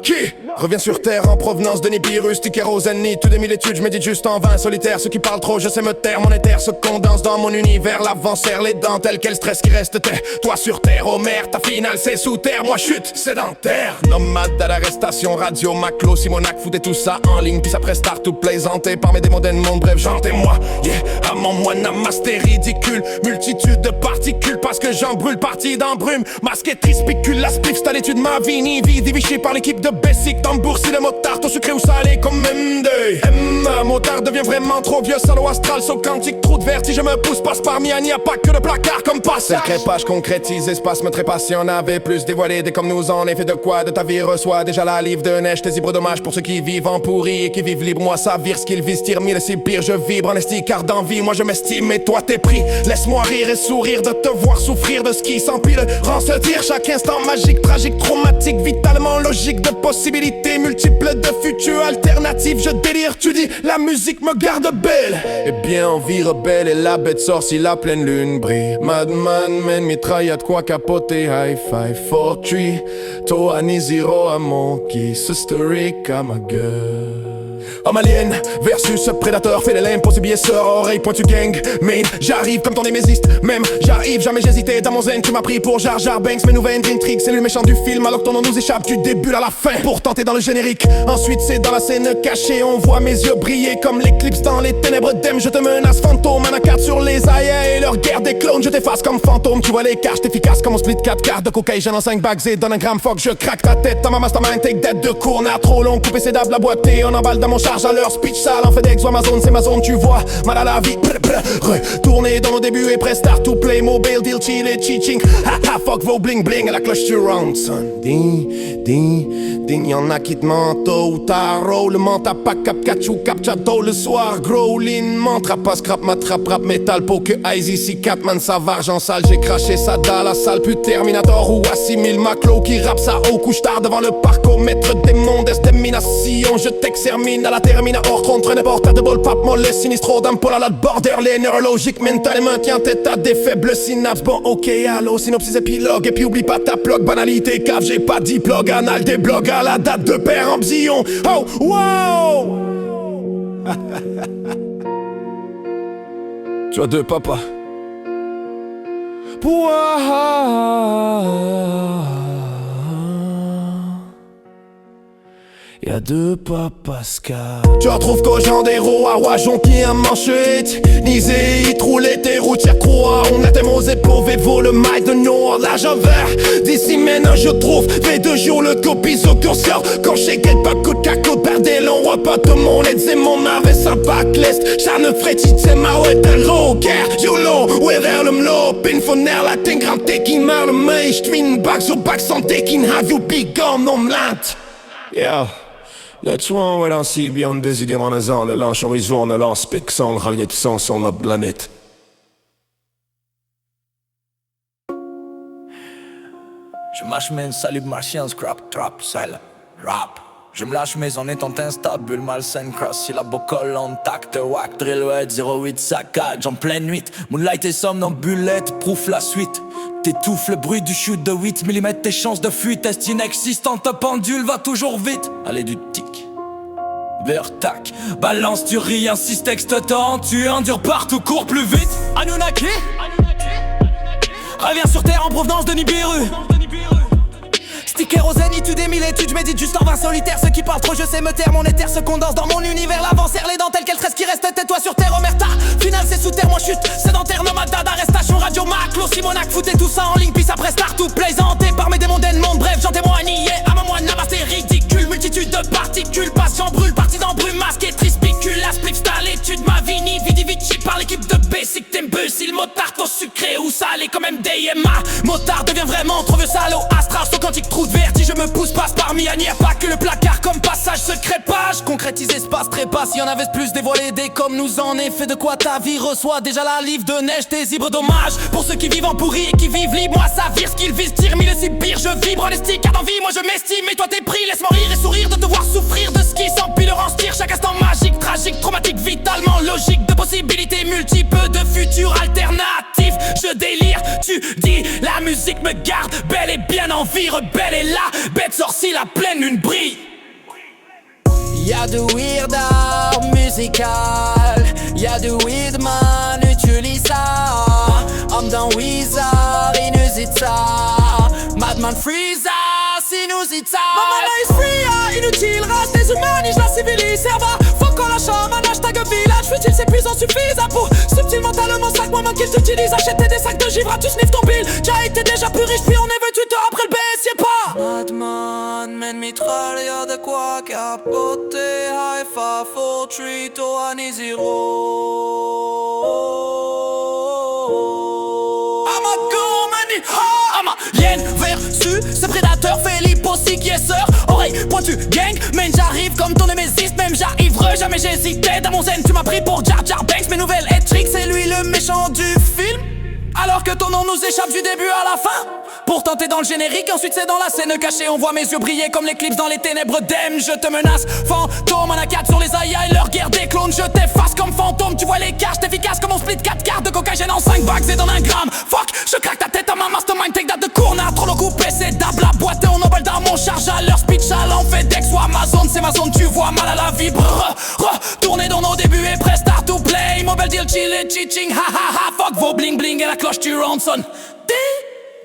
qui revient sur terre en provenance de Nibiru, tes kérosène, ni tout des mille études, je médite juste en vain solitaire, ceux qui parlent trop, je sais me taire, mon éther se condense dans mon univers, l'avant serre les dents, tel quel stress qui reste tais, toi sur terre, oh merde, ta finale c'est sous terre, moi chute, sédentaire, nomade à l'arrestation, radio, maclo, Simonac, foutez tout ça en ligne, puis ça presse start tout plaisanté par mes démons d'ennemis, bref, chantez-moi, yeah, à mon moine, namasté ridicule, multitude de particules, parce que j'en brûle, partie d'embrume, masqué, trispicule, la spliff, c'est à l'étude, ma vie, ni vie, diviché par l'équipe de Bessic, tambour, si le motard, au sucré ou salé, comme MD, motard devient vraiment trop vieux, salaud astral, saut quantique, trou de vertige, je me pousse, passe par Miami, y'a pas que le placard comme passage. C'est crépage concrétise, espace me trépasse, si on avait plus dévoilé, dès comme nous en effet de quoi, de ta vie reçoit déjà la livre de neige, tes hybrides dommages pour ceux qui vivent en pourri et qui vivent libre, moi ça vire, ce qu'ils visent, tire mille, c'est pire, je vibre en esticard d'envie, moi je m'estime et toi t'es pris, laisse-moi rire et sourire de te voir souffrir de ce qui s'empile, rend se dire chaque instant magique, tragique, traumatique, vitalement logique, de possibilités multiples, de futurs alternatives, je délire, tu dis, la musique me garde belle. Eh bien, en vie rebelle et la bête sort si la pleine lune brille. Madman, man, mitraille, y'a de quoi capoter, high five, 4-3. Toani zero à monkey, systeric à ma gueule. Homme alien versus prédateur, fais l'impossible, yes sir, oreille pointu gang. Main, j'arrive comme ton némésiste, même j'arrive, jamais j'hésitais. Dans mon zen, tu m'as pris pour Jar Jar Banks. Mes nouvelles intrigues, c'est le méchant du film, alors que ton nom nous échappe du début à la fin. Pourtant t'es dans le générique, ensuite c'est dans la scène cachée. On voit mes yeux briller comme l'éclipse dans les ténèbres d'Em. Je te menace fantôme, un carte sur les aïeux et leur guerre des clones. Je t'efface comme fantôme, tu vois les cartes efficaces comme on split 4 cartes de cocaïne. J'en 5 bags et donne un gramme, fuck, je craque ta tête. Dans ma mastermind, take that de cours, n'a trop long, coupé ses dables, la boîté. On emballe dans mon charge à leur speech sale. En FedEx ou Amazon, c'est ma zone, tu vois. Mal à la vie, retourner dans nos débuts et prêt start to play. Mobile deal, chill et cheating. Ha ha, fuck vos bling bling à la cloche tu round, son. Ding, ding, ding, y'en a qui te mentent tôt ou tard. Roll, ment à pas cap, catchou, cap, chateau le soir. Growlin, mantra, pas scrap, matrap, rap, métal, poke, eyes ici, Catman, savard, j'en sale. J'ai craché ça dans la salle, plus Terminator ou assimile Maclo qui rappe ça au couche tard devant le parc au maître des mondes, extermination. Je t'extermine à la termina hors contre n'importe de ball pap, molle, sinistro d'un pôle à la borderline, neurologique, mental et maintien tête à des faibles synapses. Bon, ok, allo, synopsis épilogue, et puis oublie pas ta plug, banalité, cave, j'ai pas diplôme, anal, des blogs à la date de père en bsillon. Oh, wow! Tu as deux papas. Y'a deux papas Pascal. Tu retrouves qu'aux gens des roues à Roijon qui a manchette. Nisé, il troulait tes routes, y'a croix. On a thème aux épaules, vaut le mic de Nord, l'argent vert. D'ici maintenant je trouve, fait 2 jours le copie au curseur. Quand j'ai quelque pas coup de caco, perdez l'on repas tout mon aide, c'est mon mauvais sa backlist. Charne frétit, c'est ma ouais de rocker. Jolo, ouais vers le mlo, pinfoner, la ting grand tekin, mar le main. J'twin back sur back sans tekin, have you begun, non mlant. Yeah. That's wrong when I see beyond désider en azan, le lâche horizon, le lance pic sans le rallier de sang sur la planète. Je mâche mes salut martiens, scrap, trap, silent, rap. Je me lâche mais en étant instable, bulle malsaine, cross, syllabo collant, tact, whack, drill, 08, saccage en pleine nuit. Moonlight et somnambulette, prouve la suite. T'étouffes le bruit du shoot de 8 mm, tes chances de fuite est inexistante, ta pendule va toujours vite. Allez du tic vers tac, balance tu ris, insiste, texte temps, tu endures partout, cours plus vite. Anunnaki, reviens sur terre en provenance de Nibiru. Sticker au zénith, tu des mille études, j'médite juste en vain solitaire. Ceux qui parlent trop, je sais me taire, mon éther se condense dans mon univers. L'avant serre les dentelles, quel stress qui reste, tais-toi sur terre, omerta. Final c'est sous terre, moi chute, sédentaire, nomade, d'arrestation, radio, maclo, Simonac, foutez tout ça en ligne, puis après start tout plaisanté par mes démons d'ennemonde, bref, j'en témoigne, à ma moine, namasté, ridicule, multitude de particules, patient brûle, partie d'embrume, masqué, trispicule, la spliff, à l'étude, ma vini, vidi, vici, par l'équipe de Basic, t'imbécile, motard, ton sucré ou salé, comme MDMA, motard devient vraiment trop vieux salaud, astral, saut quantique, trou de vertige, je me pousse, passe parmi Agnières, pas que le placard comme passage secret page, concrétise espace, trépas, s'il y en avait plus, dévoilé des comme nous en est fait de quoi ta vie reçoit déjà la livre de neige, tes hybres dommages, pour ceux qui vivent en pourri et qui vivent libre, moi ça vire, ce qu'ils visent, tire, mille si pire, je vibre en estique, car d'envie, moi je m'estime, et toi t'es pris, laisse-moi rire et sourire de te voir souffrir de ce qui s'empile, en tire, chaque instant magique, tragique, traumatique, vitalement logique, de possibilités multiples, de futurs alternatifs, je délire, tu dis, la musique me garde, belle et bien en vie, rebelle et là, bête sorcie, la pleine lune brille. Y'a du weird art musical, y'a du weird man, utilise ça. Homme d'un wizard, inusite ça. Madman freeze sinusite ça. Maman is free, inutile, race des humains, niche la civilise, serva. Fuck en la chambre, un hashtag village, futile, c'est puissant, suffisant pour subtil mentalement, sac, moi qu'il t'utilise. Acheter des sacs de givre, tu sniffes ton bill. T'as été déjà plus riche, puis on est venu te après le baissier pas. Madman, mène mitraille, y'a de quoi capoter. Haifa, full treat, Oani zero. Lien versus ce prédateur fait l'hypocyque, yes sir. Oreille pointue gang, man j'arrive comme ton némésis, même j'arriverai, jamais j'hésitais. Dans mon zen tu m'as pris pour Jar Jar Banks, mes nouvelles étriques, c'est lui le méchant du film. Alors que ton nom nous échappe du début à la fin. Pourtant t'es dans le générique, ensuite c'est dans la scène cachée. On voit mes yeux briller comme l'éclipse dans les ténèbres d'Em. Je te menace, fantôme, en A4 sur les aïe leur guerre des clones. Je t'efface comme fantôme, tu vois les caches, t'es efficace comme on split 4 cartes de cocaïne en 5 bags et dans un gramme. Fuck, je craque ta tête à ma mastermind, take date de cournard. Trop le coupé, c'est d'ab la boîte et on emballe dans mon charge à leur speech à l'enfedex. Soit ma zone, c'est ma zone, tu vois mal à la vie. Tourner dans nos débuts et prêt start to play. Mobile deal, chill et cheating, ha ha ha. Fuck vos bling bling et la cloche tu Ronson. Ding,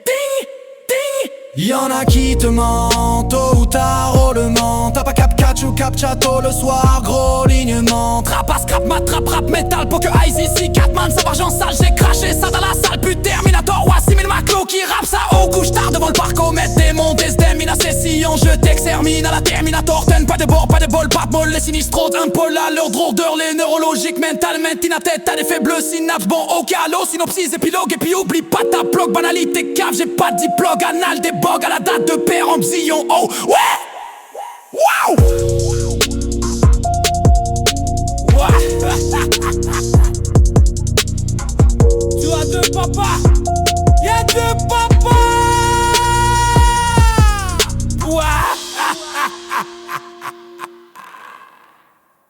ding, ding. Y'en a qui te mentent, tôt ou tard, oh le ment. T'as pas cap catch ou cap chateau le soir, gros lignement. Trap à scrap, mat, trap, rap, metal, poker, eyes ici, Catman, ça argent sale, j'ai craché ça dans la salle, plus Terminator, ou 6000 maclo qui rappe ça au couche tard devant le parc, mettre des monts, des stem, a session, je t'extermine à la Terminator, ten, pas de bord, pas de bol, pas de molle, les sinistros, un peu là, leur drôleur, les neurologiques, mental, tina tête, t'as des faibles synapses, bon, ok, allo, synopsis, épilogue, et puis oublie pas ta blog, banalité, cave, j'ai pas de diplôme, anal, des bogs à la date de péremption, oh, ouais! Wow! Tu as deux papas, y'a deux papas.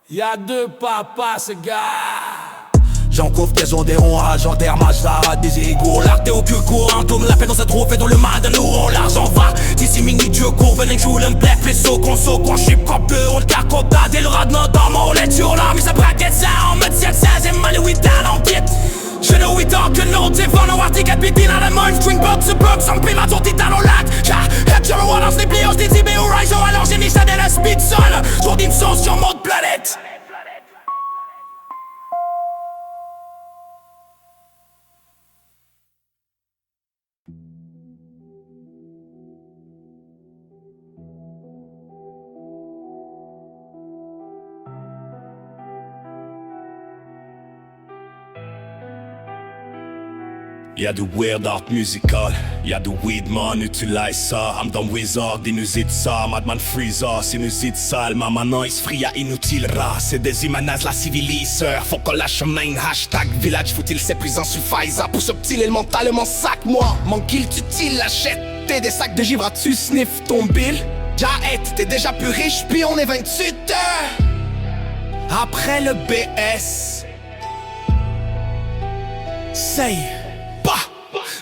Y'a deux papas, ce gars. J'en couvre tes ondes et on rage en terre, Mazara des égaux. L'arc t'es au cul courant, tourne la peine dans cette roue, et dans le mal de nous, on l'argent va. D'ici minutes, Dieu court, venez que joue le black, vaisseau, conso, qu'on chip, qu'on bleu, on le carcota, dès le radin dans mon lait sur l'arme, mais ça braquette ça, en mode 7-16, et mal, oui, talent, pied. Je know we talk que no devant no article at bitin à la main, string box to box, sans pile à ton titan au lac. Head sur le wall, on se déplie, on se détibé au rise, alors j'ai mis ça dès la speed sol. Jour d'imson sur mode planète. Y'a du weird art musical, y'a du weed man, utilise ça. I'm dans Wizard, inusite ça. Madman Freezer, sinusite sale. Maman noise free à inutile rat. C'est des humanas la civiliseur. Faut qu'on lâche main, hashtag village faut-il s'épuisant suffisa. Pour subtil et le mental mon sac. Moi, manquille t'utile, achète des sacs de givre, tu sniff ton bill. Jahet, t'es déjà plus riche, puis on est 28 heures. Après le BS say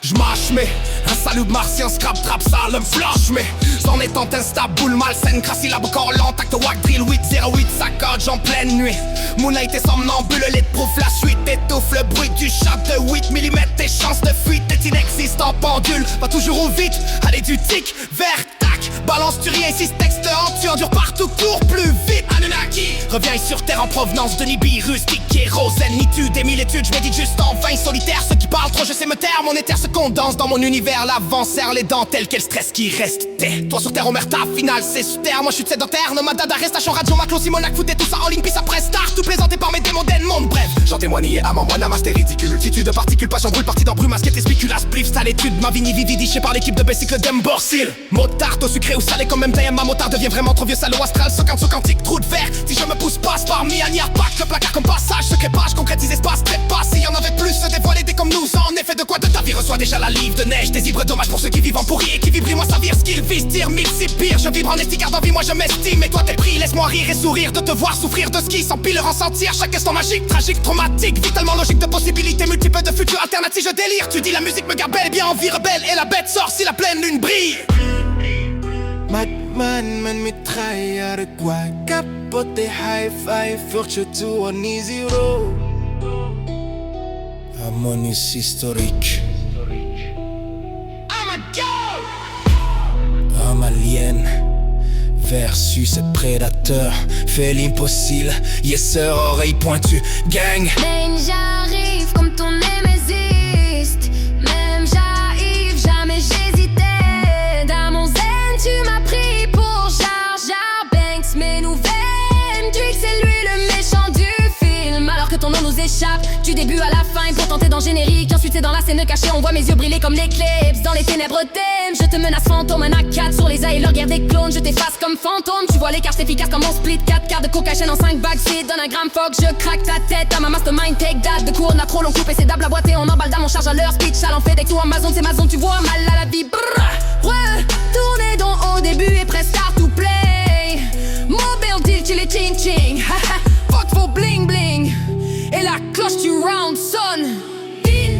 j'mâche mais un salut de martien, scrap, trap, sale, me flash mais c'en est instable, boule malsaine, crassi la corps lent, tact, wack, drill, 808, saccage en pleine nuit. Moonlight et somnambule, les prouf, la suite étouffe le bruit du chat de 8 mm. Tes chances de fuite est inexistant, pendule, va toujours au vite, allez du tic vers tac. Balance tu rien, si texte en tu endures partout, cours plus vite. Anunnaki revient sur terre en provenance de Nibiru, stick et rosénitude, des mille études, j'médite juste en vain solitaire. Ceux qui parlent trop, je sais me taire, mon éther se condense dans mon univers. L'avant serre les dentelles, quel stress qui reste. Toi sur terre, omerta, final c'est sous terre. Moi je suis de sédentaire, nomade d'arrestation, radio, maclo, Simonac, foutez tout ça en ligne, puis ça presse tard. Tout présenté par mes démons d'Edmond, bref. J'en témoigne à mon moine, c'est ridicule. Multitude de particules, passion brûle, partie d'embrume, masquette et spéculasse, brief, sale étude. Ma vie ni vividichée par l'équipe de Bessicle d'Emborsil. Motard, au sucré ou salé, comme même taille, ma motard devient vraiment trop vieux, salaud astral, socante, socantique, trou de verre. Si je me pousse, passe parmi un pack, le placard comme passage, secret page, concrétise espace, trépas. S'il y en avait plus, se dévoiler des comme nous. En effet, de quoi de ta vie reçoit déjà la livre de neige. Des ivres dommages pour ceux qui vivent en pourri et qui vibrent, moi ça vire ce qu'ils visent, tire mille c'est pire. Je vibre en estigard d'envie, moi je m'estime. Et toi t'es pris, laisse-moi rire et sourire de te voir souffrir de ce qui s'empile, le ressentir. Chaque instant magique, tragique, traumatique, vitalement logique de possibilités multiples de futurs alternatives. Je délire, tu dis la musique me garde belle et bien en vie rebelle. Et la bête sort si la pleine lune brille. Madman, man mitraille de quoi capoter high five, furche to an easy road. Harmonie historique. Homme alien versus prédateur. Fait l'impossible, yes sir, oreille pointue. Gang. Dang, j'arrive comme ton némésiste. Même j'arrive, jamais j'hésitais. Dans mon zen, tu m'as pris pour Jar Jar Banks. Mes nouvelles, tu sais que c'est lui le méchant du film. Alors que ton nom nous échappe m'échappe du début à la fin pour tenter dans générique. Ensuite c'est dans la scène cachée, on voit mes yeux briller comme l'éclipse. Dans les ténèbres thèmes, je te menace fantôme, un AK sur les ailes et leur guerre des clones. Je t'efface comme fantôme, tu vois les cartes efficaces comme mon split. 4 quarts de coca chaîne en 5 bagues, c'est donne un gramme fuck, je craque ta tête à ma mastermind, take that. De cours on a trop long coupé, c'est d'able à boîter, on emballe d'âme, on charge à leur speech. À l'enfait ou Amazon, c'est ma zone, tu vois mal à la vie. Retourner dans au début et presque start to play. Mobile deal, chill et ching ching. Fuck vos bling bling. Et la cloche du round sonne. Din,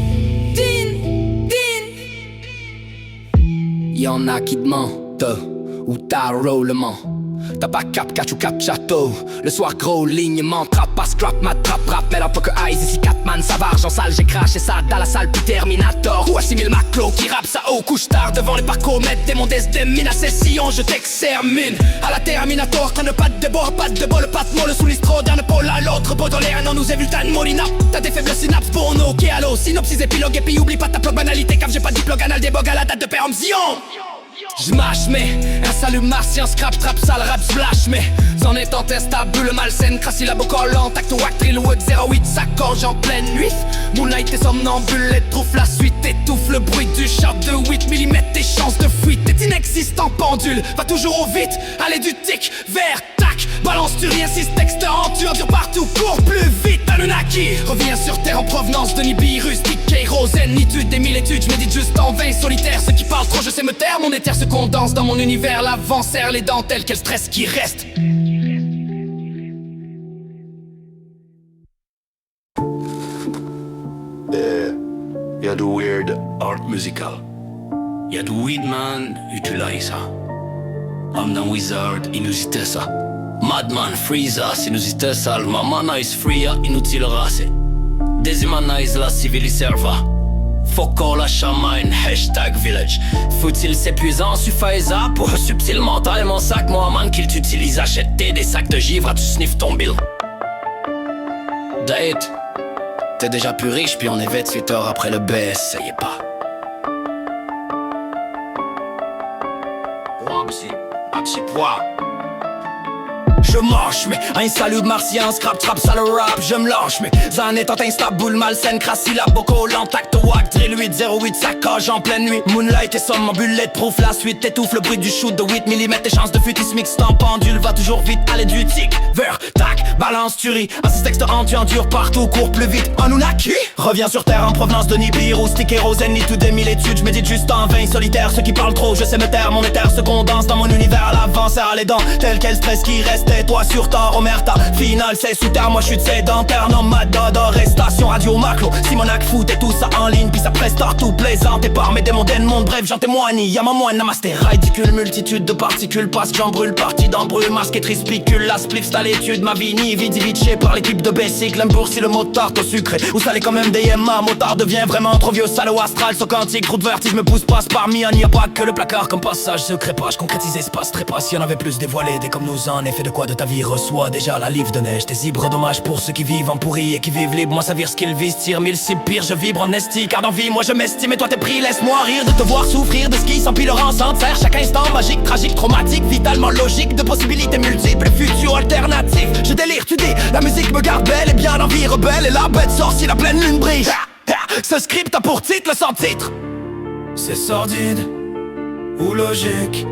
din, din. Y'en a qui demandent où t'as roulement. T'as pas cap, catch ou cap château. Le soir gros lignement, trap pas scrap, mat trap rap. Mais là que eyes ici 4 man, ça va argent sale. J'ai craché ça dans la salle puis Terminator. Ou assimile Maclo qui rappe ça haut couche tard. Devant les parcours mettre des mondes des mines à session, je t'extermine. À la Terminator, traîne pas de bord, pas de bol, pas de molle sous l'istro d'un épaule à l'autre. Baudelaire, non nous évultan Molina. T'as des faibles synapses pour nos qui allo. Synopsis épilogue et puis oublie pas ta plug banalité. Car j'ai pas de diplôme anal des bogues à la date de péremption. J'mâche mais un salut martien, scrap, trap, sale, rap, splash mais en étant instable, malsaine, crassi la bocolante, acte wack, drill, wug, 08, s'accorde en pleine nuit. Moonlight est somnambule, et trouve la suite, étouffe le bruit du char de 8 mm, tes chances de fuite, t'es inexistant pendule, va toujours au vite, allez du tic vers tac, balance tu rien, 6 textes en tu endures partout, cours plus vite, Anunnaki, reviens sur terre en provenance de Nibiru, Stick, Rosen, nitude des 1000 études, je médite juste en vain, solitaire, ceux qui parlent trop, je sais me taire, mon éther se condense dans mon univers, l'avant serre les dentelles, quel stress qui reste. Y'a du weird art musical. Y'a du Weedman, utilize. Amdan Wizard, inusite ça. Madman, Freeza, sinusite ça. Mamanize, Freya, inutile race. Déshumanize la civiliserva. Foko la chamane, hashtag village. Faut-il s'épuisant, suffaisa pour subtil mental, mon sac, moi man qu'il t'utilise, acheter des sacs de givre, tu sniffes ton bill. Date. T'es déjà plus riche, puis on est 28 heures après le baisse, ça y est pas. Je marche, mais un salut martien, scrap, trap, sale rap, je me lâche, mais en étant instable, boule malsaine, crassi la boco, l'entact, wack, drill 808, saccage en pleine nuit. Moonlight et somnambule, proof, la suite, étouffe le bruit du shoot de 8 mm, tes chances de futis mixte en pendule, va toujours vite, allez du tic, vers, tac, balance, tu ris, à ces textes en tu endures partout, cours plus vite, Anunnaki, reviens sur terre en provenance de Nibiru, Stick, Rosen, ni tout des 1000 études, je médite juste en vain, solitaire, ceux qui parlent trop, je sais me taire, mon éther se condense dans mon univers, à l'avant, serre les dents, tel quel stress qui restait. Toi sur ta omerta, finale c'est sous terre, moi je suis sédentaire, nomade d'adorestation, radio maclo, Simonac foot et tout ça en ligne, puis ça presta tout plaisant, t'es par mes démons monde, bref j'en témoigne, y'a ma moine, namasté, ridicule, multitude de particules, parce que j'en brûle, partie d'embrume, masque et trispicule, la spliff, à l'étude, ma vie, ni vidiviché par l'équipe de Bessic, l'imboursi, le motard au sucré, ou salé quand même des MA, motard devient vraiment trop vieux, salaud astral, saut quantique, trou de vertige, me pousse passe parmi un, y a pas que le placard comme passage secret, page, concrétise espace, trépas, y'en avait plus dévoilé, des comme nous en effet de quoi de ta vie reçoit déjà la livre de neige. Des zibres dommage pour ceux qui vivent en pourri et qui vivent libre. Moi ça vire ce qu'ils visent, tire 1000 cibles pire. Je vibre en esti car dans vie moi je m'estime et toi t'es pris. Laisse-moi rire de te voir souffrir de ce qui s'empile en faire chaque instant magique, tragique, traumatique, vitalement logique. De possibilités multiples, futurs alternatifs. Je délire, tu dis, la musique me garde belle et bien en vie rebelle. Et la bête sort si la pleine lune brille. Ce script a pour titre le sans-titre. C'est sordide ou logique,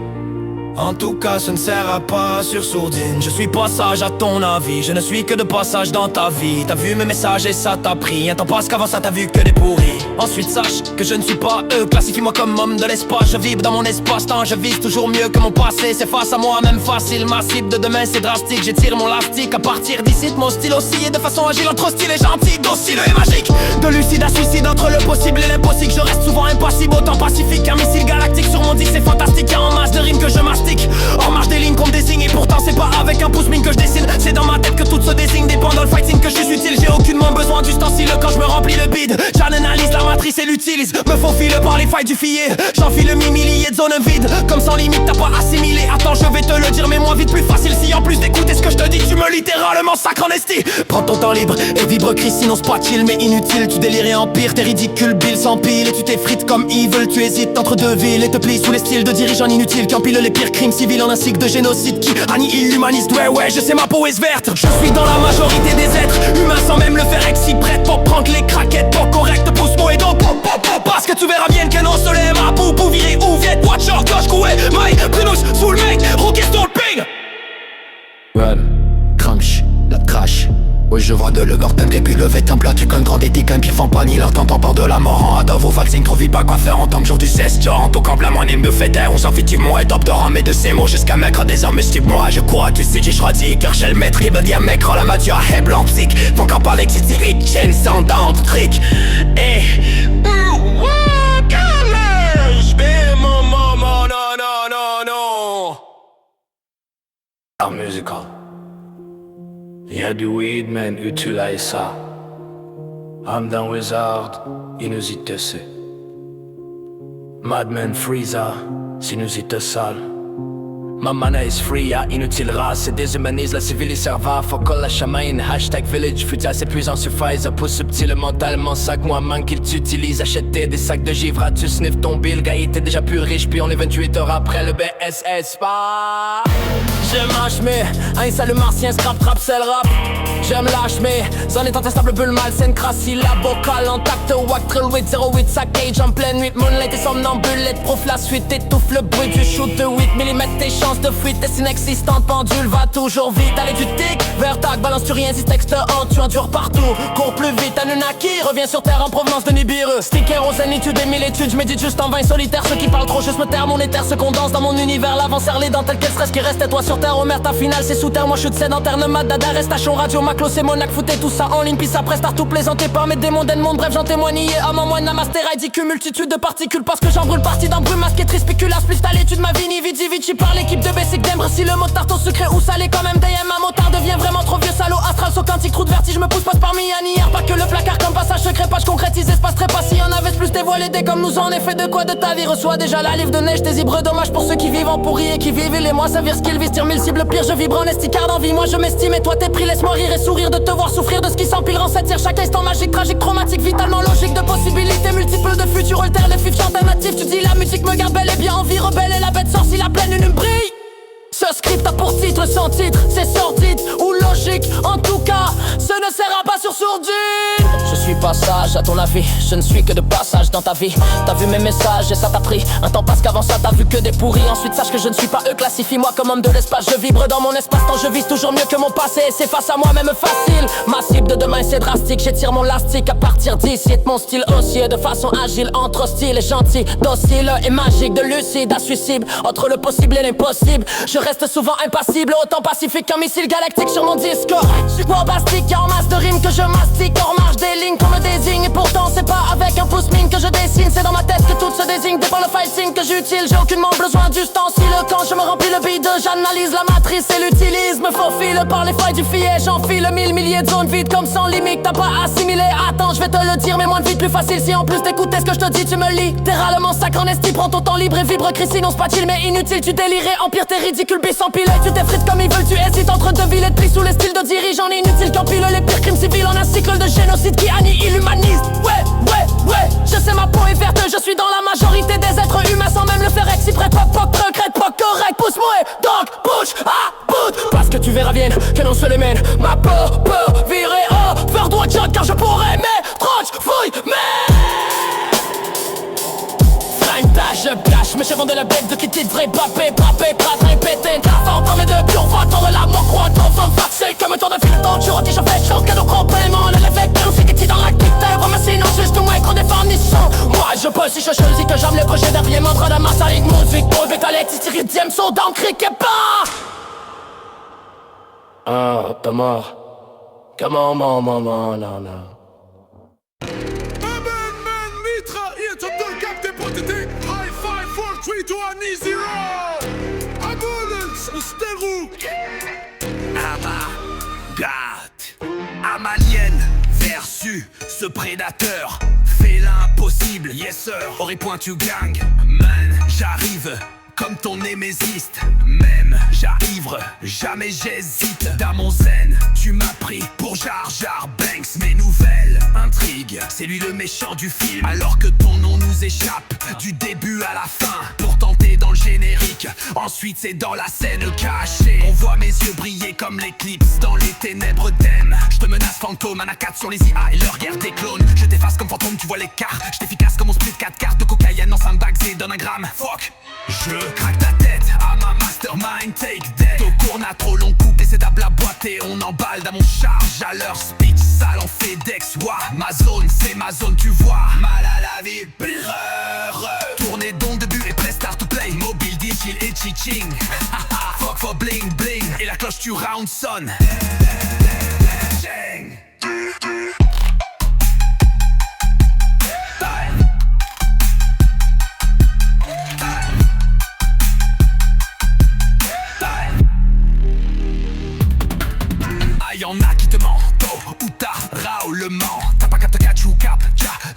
en tout cas ce ne sert pas sur sourdine. Je suis pas sage à ton avis, je ne suis que de passage dans ta vie. T'as vu mes messages et ça t'a pris un temps passe qu'avant ça t'as vu que des pourris. Ensuite sache que je ne suis pas eux, classifie-moi comme homme de l'espace. Je vibre dans mon espace-temps, je vise toujours mieux que mon passé. C'est face à moi même facile, ma cible de demain c'est drastique. J'étire mon lastique à partir d'ici, mon style oscille de façon agile entre style et gentil, docile et magique. De lucide à suicide entre le possible et l'impossible. Je reste souvent impassible, autant pacifique. Un missile galactique sur mon disque c'est fantastique. Y'a en masse de rimes que je mastique. En marche des lignes qu'on me désigne et pourtant c'est pas avec un pouce mine que je dessine. C'est dans ma tête que tout se désigne, dépend dans le fighting que je suis utile. J'ai aucunement besoin d'ustensile quand je me remplis le bide. J'analyse la matrice et l'utilise, me faufile par les failles du fillet. J'enfile mi-milliers de zones vides, comme sans limite t'as pas assimilé. Attends je vais te le dire mais moins vite plus facile si en plus d'écouter ce que je te dis tu me littéralement sac en esti. Prends ton temps libre et vibre Chris, sinon c'est pas chill mais inutile. Tu délires et empires, t'es ridicule, Bill s'empile. Et tu t'effrites comme evil, tu hésites entre deux villes. Et te plies sous les styles de dirigeants inutiles qui empilent les pires crimes civils en un cycle de génocide qui annihile l'humaniste. Ouais, je sais ma peau est verte. Je suis dans la majorité des êtres humains sans même le faire exprès. Pour prendre les craquettes, pas correct, pousse-moi et donc parce que tu verras bien que non se lève ma poupou virée ou viette. Watch out, gauche, coué, maille, prenons sous le mec, rock sur le ping. Well, cramch, la crash. Oui, je vois de le bordel et puis le vêtement plat. Tu connais grand éthique, un pif en pas ni leur t'entends par de la mort. En adore vos vaccins, trop vite pas quoi faire en tant que jour du 16. En tout camp, la moine me fait taire. On s'en fit du mot et top de ramer de ces mots jusqu'à mec des armes. Style moi, je cours à tu sais, je redis. Kershel, maître, il me dit un mec, la mature, hey, blanc, psych. Faut qu'en parler que c'est Rick, chaîne, sans dents, trick. Et. Art musical. Y'a du weed, man, utilise ça. I'm down wizard, inusitesse. Madman Freeza, sinusite sale. Ma mana is free, y'a inutile race. C'est déshumanise la civilisation serva. Fuck all la chamane, hashtag village. Futur assez puissant suffise. Pousse subtil mentalement, sac moi manque qu'il t'utilise. Acheter des sacs de givre, tu sniff ton bill. Gars, t'es déjà plus riche, puis on est 28 heures après le BSS. Pas. Je mange mais un salut martien, scrap, trap, sel rap. Je me lâche mais zone est intestable, bulle malsaine, crassi, la bocal, intact, wack, trill, 8, 08, saccage en pleine nuit, moonlight et somnambulette, prof la suite, étouffe le bruit du shoot de 8 mm, tes chances de fuite, est inexistante, pendule, va toujours vite, allez du tic, vers tac, balance tu rien, si texte hante, tu endures partout, cours plus vite, Anunnaki, revient sur terre en provenance de Nibiru, sticker aux zénitudes et mille études, j'médite juste en vain solitaire, ceux qui parlent trop, juste me taire, mon éther se condense dans mon univers, l'avant serre les dents, tel quel stress qui restait toi sur terre, Omer, ta finale c'est sous terre, moi je suis sédentaire, nomade, d'arrestation, radio, maclo, c'est Monac, foutez tout ça en ligne, puis ça presse tout plaisanté par mes démons d'Edmond, bref j'en témoigne, à mon moine, namastéraille, dit que multitude de particules, parce que j'en brûle partie d'un brume masqué, trispiculaire, plus à l'étude, ma vie, ni vidi, vici, par l'équipe de Bessic, d'Embre, si le mot tarte au sucré ou salé, quand même DM, un motard devient vraiment trop vieux, salaud, astral, saut quantique, trou de vertige, me pousse passe parmi hier, pas que le placard comme passage secret, page concrétise, espace très pas, si y'en avait plus dévoilé, des comme nous en effet de quoi de ta vie, reçoit déjà la livre de neige, des hybres, dommage pour ceux qui vivent en pourri et qui vivent, et les mois, ça vire ce qu'ils visent, tire mille cibles, pire, je vibre en esticard d'envie, moi je m'estime, et toi t'es pris, laisse-moi rire et sourire de te voir souffrir de ce qui s'empile, en s'attire chaque instant magique, tragique, traumatique, vitalement logique, de possibilités multiples, de futurs altères, les futurs alternatifs, tu dis la musique me garde bel et bien en vie, rebelle et la bête sorcière, la pleine une brille. Ce script a pour titre sans titre, c'est sordide ou logique, en tout cas, ce ne sera pas sur sourdine. Je suis pas sage à ton avis, je ne suis que de passage dans ta vie. T'as vu mes messages et ça t'a pris un temps parce qu'avant ça t'as vu que des pourris. Ensuite sache que je ne suis pas eux, classifie-moi comme homme de l'espace. Je vibre dans mon espace-temps, je vise toujours mieux que mon passé. Et c'est face à moi-même facile, ma cible de demain c'est drastique. J'étire mon lastique à partir d'ici, et mon style aussi de façon agile, entre hostile et gentil, docile et magique, de lucide à suicide, entre le possible et l'impossible. Je reste souvent impassible, autant pacifique qu'un missile galactique sur mon disque. Je suis bombastique, y'a en masse de rimes que je mastique. Hors marge des lignes qu'on me désigne, et pourtant c'est pas avec un pouce mine que je dessine. C'est dans ma tête que tout se désigne, dépend le fighting que j'utilise. J'ai aucunement besoin d'ustensile quand je me remplis le bide. J'analyse la matrice et l'utilise, me faufile par les failles du filet. J'enfile mille milliers de zones vides comme sans limite. T'as pas assimilé, attends je vais te le dire mais moins de vite, plus facile si en plus t'écoutais ce que je te dis. Tu me littéralement sacre en esti, prends ton temps libre et vibre Chris, sinon c'est pas chill mais inutile. Tu délirais, empire t'es ridicule, bis empilé. Tu t'effrites comme ils veulent, tu hésites entre deux villes et pris sous les styles de dirigeants inutiles qui empilent les pires crimes civils en un cycle de génocide qui annihile l'humanisme. Ouais, je sais ma peau est verte, je suis dans la majorité des êtres humains sans même le faire exprès. Pas regrette, pas correct, pousse-moi donc bouge à bout. Parce que tu verras bien que non se les mène. Ma peau peut virer vers droite car je pourrais mais tranche, fouille, mais je cache, mes cheveux de la bête de qui t'idrait papé, prat, répété. T'as parler de pur, va attendre la mort, croix, ton femme faxée. Comme un tour de fil, ton jour, je fais chaud, cadeau complètement. Le lève que c'est qui dans la guitare, mais sinon, juste que moi, qu'on définition. Moi, je peux si je choisis que j'aime les projets derrière, montre la masse avec musique, pour le collègue, si tu rythme, saut dans, criquet pas. Ah, t'es mort. Comment, non. Amalienne versus ce prédateur. Fais l'impossible, yes sir. Ori point you gang. Man, j'arrive comme ton némésiste. Même j'arrive, jamais j'hésite. Dans mon zen, tu m'as pris pour Jar Jar Banks. Mes nouvelles intrigues, c'est lui le méchant du film. Alors que ton nom nous échappe, du début à la fin. Pourtant t'es dans le générique, ensuite c'est dans la scène cachée. On voit mes yeux briller comme l'éclipse dans les ténèbres d'Em. Je te menace fantôme, un A4 sur les IA et leur guerre des clones. Je t'efface comme fantôme, tu vois l'écart. Je t'efficace comme on split 4 cartes de cocaïne en 5 bags et donne un gramme. Fuck, je craque ta tête à ma mastermind, take dead. Au cours n'a trop long coupe et c'est à boîter. On emballe dans mon charge à leur speech sale en FedEx. Ouah, ma zone, c'est ma zone, tu vois. Mal à la vie, brrr. Tournée d'onde, début et press start to play. Mobile, chill et chiching. Fuck for bling bling. Et la cloche tu round sonne. Y'en a qui te mentent, ou t'as Rao le ment. T'as pas capte catch ou cap,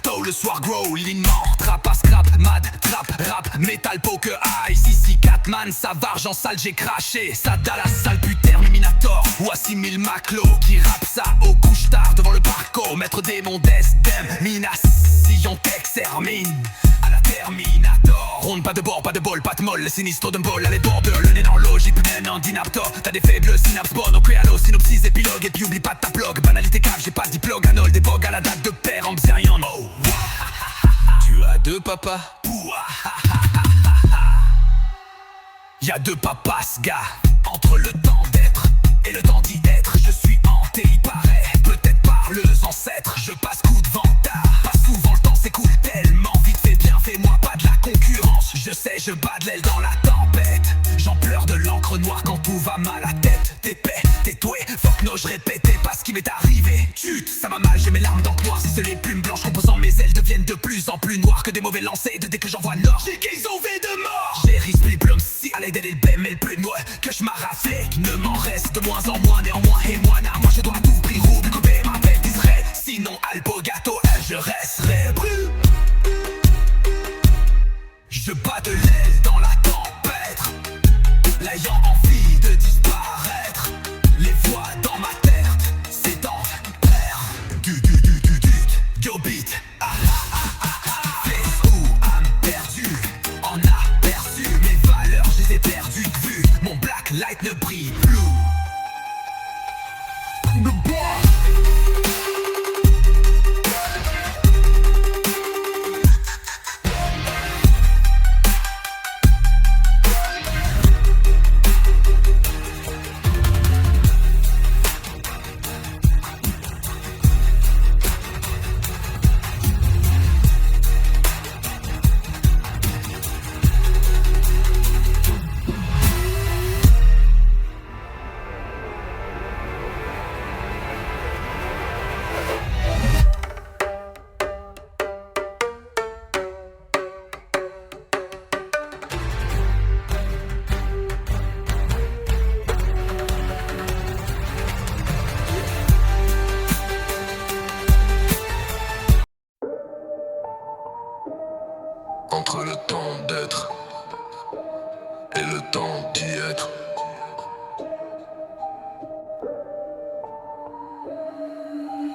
tôt le soir gros, linement. Trap à scrap, mad, trap, rap, metal, poker, ice. Ici 4 man, ça varge en salle, j'ai craché. Ça da la salle putain, Minator. Ou assimile Maclo, qui rappe ça au couche tard devant le parcours. Maître démon d'Estem, Minas, Sillon t'extermine. À la Terminator. Ronde, pas de bord, pas de bol, pas de molle. Le sinistre d'un bol, allez border, le nez dans l'eau, j'ai plus en dynaptor. T'as des faibles synapses, bonnes au créalo, synopsis, épilogue. Et puis oublie pas de ta blog, banalité cave, j'ai pas de diplôme. Anol, des bogues à la date de père, en Xerion. Oh, tu as 2 papas. Y'a 2 papas, ce gars. Entre le temps d'être et le temps d'y être, je suis hanté, il paraît. Peut-être par les ancêtres, je passe coup de ventard. Pas souvent, le temps s'écoule tellement vite. Fais bien, fais-moi pas de la concurrence. Je sais, je bats de l'aile dans la tempête. J'en pleure de l'encre noire quand tout va mal à tête. T'épais, t'étoué, fuck no, je répétais pas ce qui m'est arrivé. Chut, ça m'a mal, j'ai mes larmes d'encre noire. Si c'est les plumes blanches composant mes ailes deviennent de plus en plus noires que des mauvais lancers. Dès que j'en vois nord, j'ai qu'ils ont V de mort. J'ai risqué plum si à l'aide des bêmes et le plus de moi que je m'arrafais. Ne m'en reste de moins en moins, néanmoins et moi, moi je dois tout prix roux, couper ma tête d'Israël. Sinon, alpo gâteau, je resterai brûlé. Je bats de l'aile dans la tempête, l'ayant envie de disparaître. Les voix dans ma tête, c'est dans l'air. Go beat, face où âme perdue. En aperçu, mes valeurs, je les ai perdues de vue. Mon black light ne brille plus. Entre le temps d'être et le temps d'y être.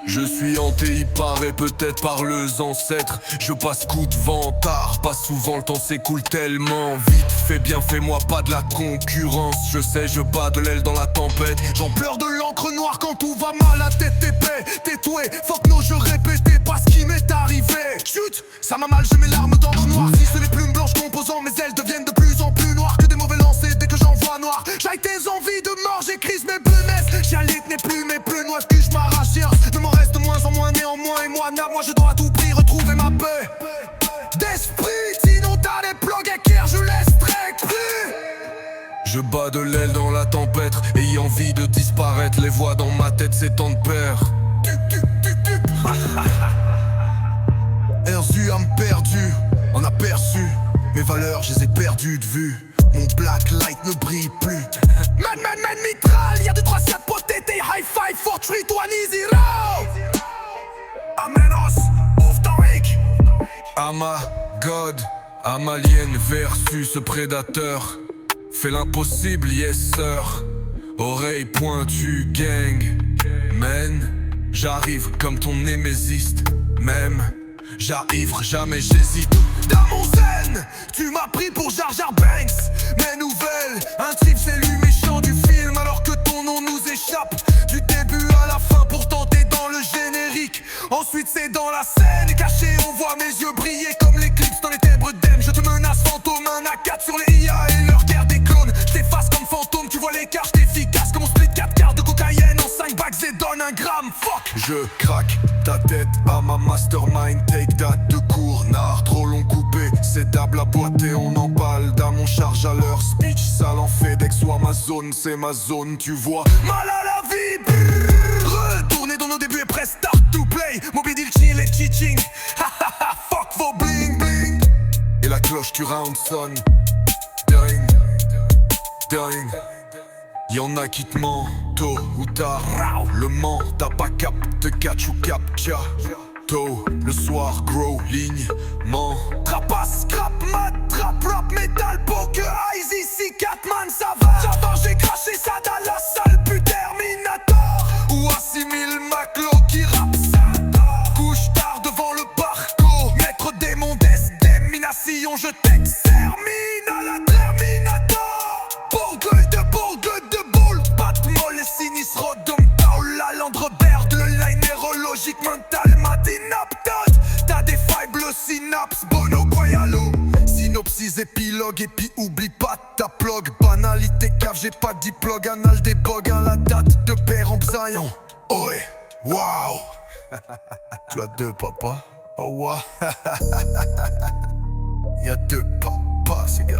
Je suis hanté, il paraît, peut-être par les ancêtres. Je passe coup de ventard, pas souvent, le temps s'écoule tellement vite. Fais bien, fais-moi pas de la concurrence. Je sais, je bats de l'aile dans la tempête. J'en pleure de l'encre noire quand tout va mal. La tête épais, tétoué, fuck no, je répétais pas ce qui m'est arrivé. Chut, ça m'a mal, j'ai mes larmes d'encre noire. Si c'est les plumes blanches composant mes ailes deviennent de plus en plus noires que des mauvais lancers dès que j'en vois noir. J'ai des envies de mort, j'écris mes bleunesses. J'allais n'est plus mes bleus noirs que je m'arrache. Ne m'en reste de moins en moins, néanmoins et moi, moi je dois à tout prix retrouver ma paix d'esprit. Sinon t'as les plugs à guerre, je laisse très plus. Je bats de l'aile dans la tempête, ayant envie de disparaître. Les voix dans ma tête s'étendent père. Erzu âme perdue, en aperçu. Mes valeurs, je les ai perdues de vue. Mon black light ne brille plus. Man, mitral, y'a 2-3 siat potété. High five, 4, 3, 2, 1, 0. Amenos, ouf Tariq. Ama, God, Amalien versus prédateur. fais l'impossible, yes sir. Oreille pointue, gang, man. J'arrive comme ton némésiste, même. J'arrive, jamais j'hésite. Dans mon zen, tu m'as pris pour Jar Jar Banks. Mes nouvelles, un type c'est lui méchant du film, alors que ton nom nous échappe. Du début à la fin, pourtant t'es dans le générique. Ensuite c'est dans la scène, caché on voit mes yeux briller comme l'éclipse dans les ténèbres d'Em. Je te menace fantôme, un A4 sur les IA et leur guerre des clones. J't'efface comme fantôme, tu vois l'écart, j't'efficace efficace comme on split 4 quarts de cocaïne en 5 bags et donne un gramme, fuck. Je craque ta tête à ma mastermind, take that de cournard. Trop long coupé, c'est dable à boîter, on emballe dans mon charge à leur speech. Sale en FedEx ou Amazon, c'est ma zone, tu vois. Mal à la vie, retourner dans nos débuts et press start to play. Moby deal chill et cheating, fuck vos bling bling. Et la cloche du round sonne, ding, ding. Y'en a qui te mentent, tôt ou tard. Le ment, t'as pas cap, te catch ou captcha. Tôt, le soir, gros, ligne, ment. Trapace, scrap, mat, trap, rap, metal, poker, eyes ici, Catman, ça va. J'entends, j'ai craché ça dans la salle, pu Terminator. Ou assimile Maclo qui rappe ça. Couche tard devant le parcours, maître démon d'estémination, je t'extermine à la Terminator. Bourgueil de bourgueil de boule, patte molle et sinistre, Rodom, Taul, la Land Robert, le line neurologique, mental, matinaptote. T'as des failles, bleu, synapse, Bono, Boyalo. Synopsis, épilogue, et puis oublie pas ta plug. Banalité, cave, j'ai pas de diplog, anal des bugs à la date de père en bsaillon. Oh ouais, waouh. Tu as deux papas, oh waouh. Y'a deux papas, ces gars.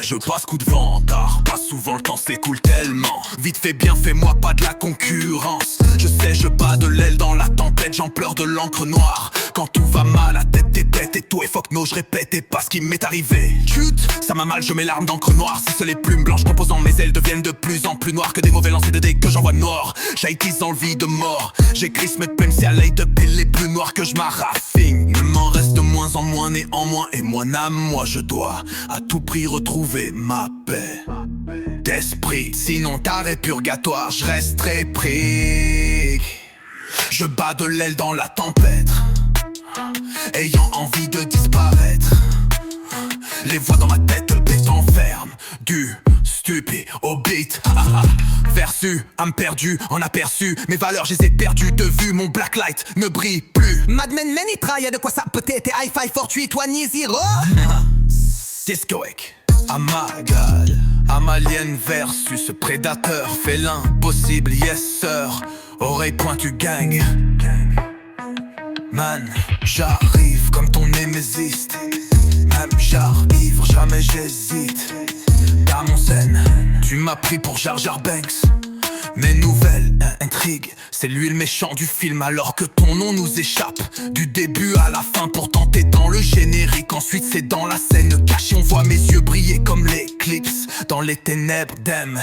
Je passe coup de ventard, pas souvent le temps s'écoule tellement. Vite fait bien, fais-moi pas de la concurrence. Je sais, je bats de l'aile dans la tempête, j'en pleure de l'encre noire. Quand tout va mal, la tête des têtes et tout est fuck no, je répète et pas ce qui m'est arrivé. Chut, ça m'a mal, je mets l'arme d'encre noire. Si seules les plumes blanches composant mes ailes deviennent de plus en plus noires que des mauvais lancers de dés que j'envoie noir. J'haïtise dans le vide de mort. J'écris ce mec c'est à l'œil de pile les plus noirs que je m'arraffine. Il m'en reste de moins en moins, néanmoins, et moi n'âme, moi je dois à tout prix retrouver ma paix d'esprit. Sinon t'arrêt purgatoire, je resterai pris. Je bats de l'aile dans la tempête, ayant envie de disparaître. Les voix dans ma tête, le bête enferme. Du stupide au beat. Versu, âme perdue, en aperçu. Mes valeurs, je les ai perdues de vue. Mon blacklight ne brille plus. Madmen Menitra, y'a de quoi ça peut-être. Hi-Fi Fortuit, Wani Zero. Discoek, Amagad, Amalien versus prédateur. Fais l'impossible, yes sir. Oreille pointue gang. Man, j'arrive comme ton némésiste. Même j'arrive, jamais j'hésite. Dans mon scène, tu m'as pris pour Jar Jar Banks. Mes nouvelles intrigues, c'est lui le méchant du film alors que ton nom nous échappe. Du début à la fin, pourtant t'es dans le générique. Ensuite c'est dans la scène cachée, on voit mes yeux briller comme l'éclipse dans les ténèbres d'Em.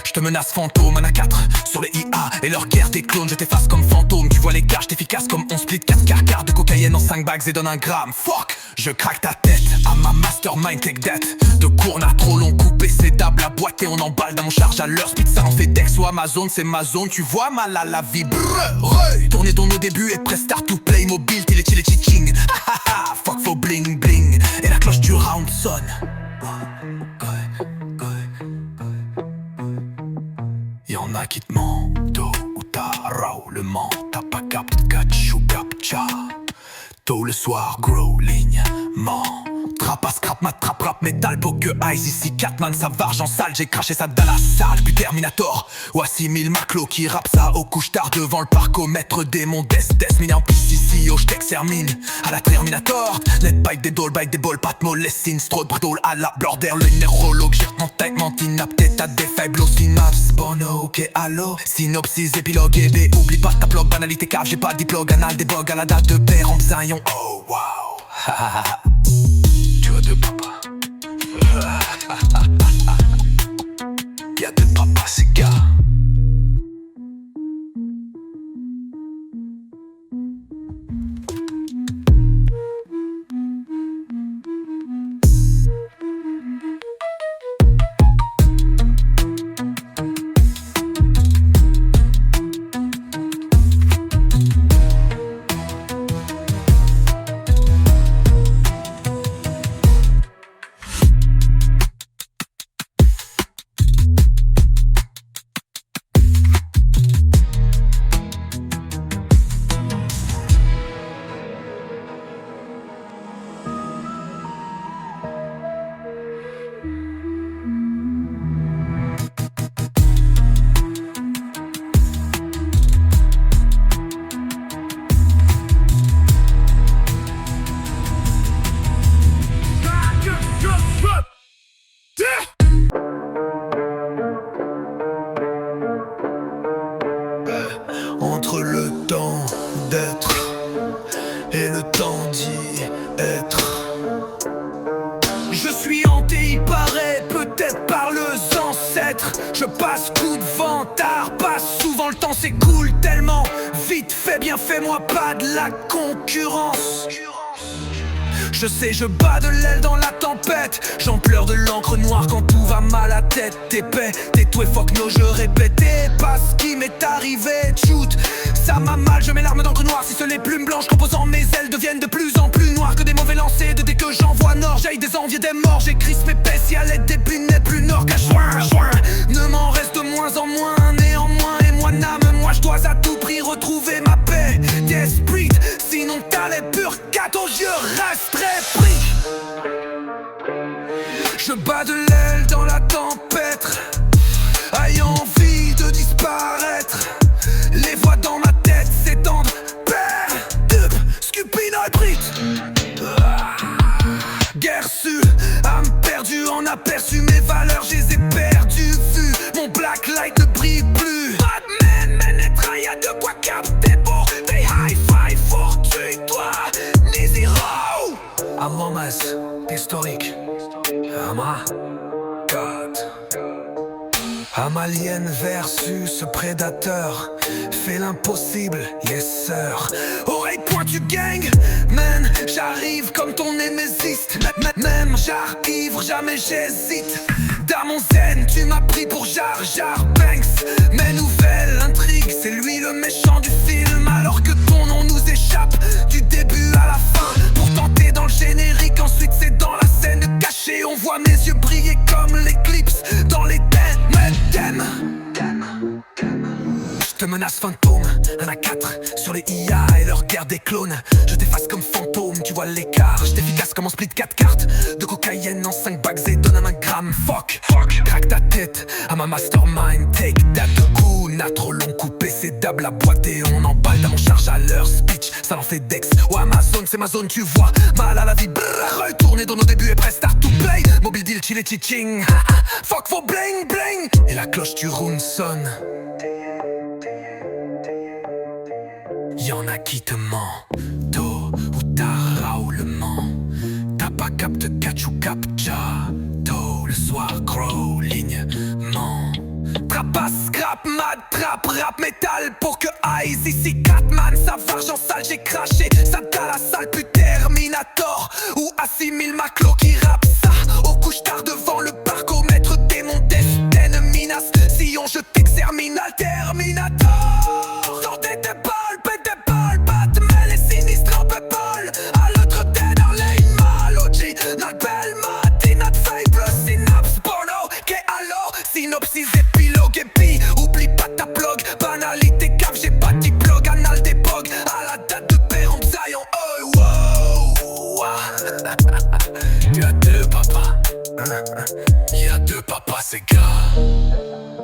Je te menace fantôme, un A4 sur les IA et leur guerre des clones. Je t'efface comme fantôme, tu vois les caches, efficace comme on split 4 quarts de cocaïne en 5 bags et donne un gramme. Fuck, je craque ta tête à ma mastermind, take that. De cournard trop long coupé, c'est dable à boîter, on emballe dans mon charge à l'heure. Speed ça en FedEx ou Amazon, c'est ma zone, tu vois mal à la vie. Brrr, tourner dans nos débuts et press start to play. Mobile, t'es les chill. Fuck faux bling bling. Et la cloche du round sonne. Y'en a qui te mentent, tôt ou tard, le ment, t'as pas soir, grow, lignement. Trap, scrap, mat, trap, rap, métal, poke, ice, ici 4 man, ça varge en salle, j'ai craché ça dans la salle, puis Terminator, ou assimile Maclo qui rappe ça au couche tard devant le parc, au maître démon, Death, mine en plus ici, oh j't'extermine, à la Terminator, net bite des dolls, bite des balls, pat molestine, strode, brdol, à la border, le neurologue, j'ai mon tech, mentine, peut-être à des faibles, synapses, bono, ok, allo, synopsis, épilogue, et B, oublie pas ta blog, banalité cave, j'ai pas de diplôme, anal, des bugs, à la date de père, en Zion, oh wow, tu as deux papas. Y'a deux papas, ces gars. Entre le temps d'être et le temps d'y être, je suis hanté, il paraît, peut-être par les ancêtres. Je passe coup de vent, tard, passe souvent, le temps s'écoule tellement vite fait, bien fait, moi pas de la concurrence. Je sais, je bats de l'aile dans la tempête, j'en pleure de l'encre noire quand tout va mal à tête. Épais, tais-toi, fuck no, je répétais pas ce qui m'est arrivé. Shoot, ça m'a mal, je mets l'arme d'encre noire. Si les plumes blanches composant mes ailes deviennent de plus en plus noires que des mauvais lancers, de dès que j'envoie nord, j'aille des envies des morts. J'écris mes pèses si à l'aide des punais plus nord qu'à juin. Ne m'en reste de moins en moins, néanmoins, et moi n'âme, moi je dois à tout prix retrouver ma paix d'esprit. Sinon t'as les purs gâteaux, je resterai pris. Je bats de l'aile dans la tempête, ayant envie de disparaître. Les voix dans ma tête s'étendent, père, scupino et brit. Guerre su, âme perdue en aperçu, mes valeurs je les ai perdues. Vu mon black light ne brille plus. Batman, Menetra, y'a de quoi capter pour des high five, fortune-toi, les zéros. Amomas, historique. Ama, God. Amalien versus prédateur, fait l'impossible, yes sir. Oreille pointue gang, man, j'arrive comme ton némésiste. Même j'arrive, jamais j'hésite. Dans mon zen, tu m'as pris pour Jar Jar Banks. Mes nouvelles intrigues, c'est lui le méchant du film. Alors que ton nom nous échappe du début à la fin. Pourtant t'es dans le générique, ensuite c'est dans la scène cachée. On voit mes yeux briller comme l'éclipse dans les thèmes. Je te menace fantôme, 1 à 4 sur les IA et leur guerre des clones. Je t'efface comme fantôme, tu vois l'écart. J'suis efficace comme un split 4 cartes de cocaïne en 5 bags et donne un gramme. Fuck, craque ta tête à ma mastermind. Take that coup, n'a trop long coupé ses dabs, la boîte et on emballe dans mon charge à leur speech. Ça en fait Dex, ou Amazon, c'est ma zone, tu vois. Mal à la vie, brrr, retourner dans nos débuts et prêt start to play. Mobile deal, chill et chiching. Fuck for bling bling. Et la cloche du room sonne. Y'en a qui te ment, tôt ou tard, raoulement. T'as pas cap de catch ou captcha, tôt le soir, crow, lignement. Trapas, scrap, mad, trap, rap, métal pour que eyes. Ici 4 man, ça varge en salle, j'ai craché. Ça dans la salle, plus Terminator ou assimile Maclo qui rappe ça. Au couche tard devant le parc, au maître démon, destin, menace. Sillon, je t'extermine, Terminator. Sortez tes balles. Synopsis, épilogue, épi, oublie pas ta blog. Banalité, cave, j'ai pas de diplôme, anal des bogs. À la date de père en Zion, oh wow. Y'a deux papas, y'a deux papas ces gars.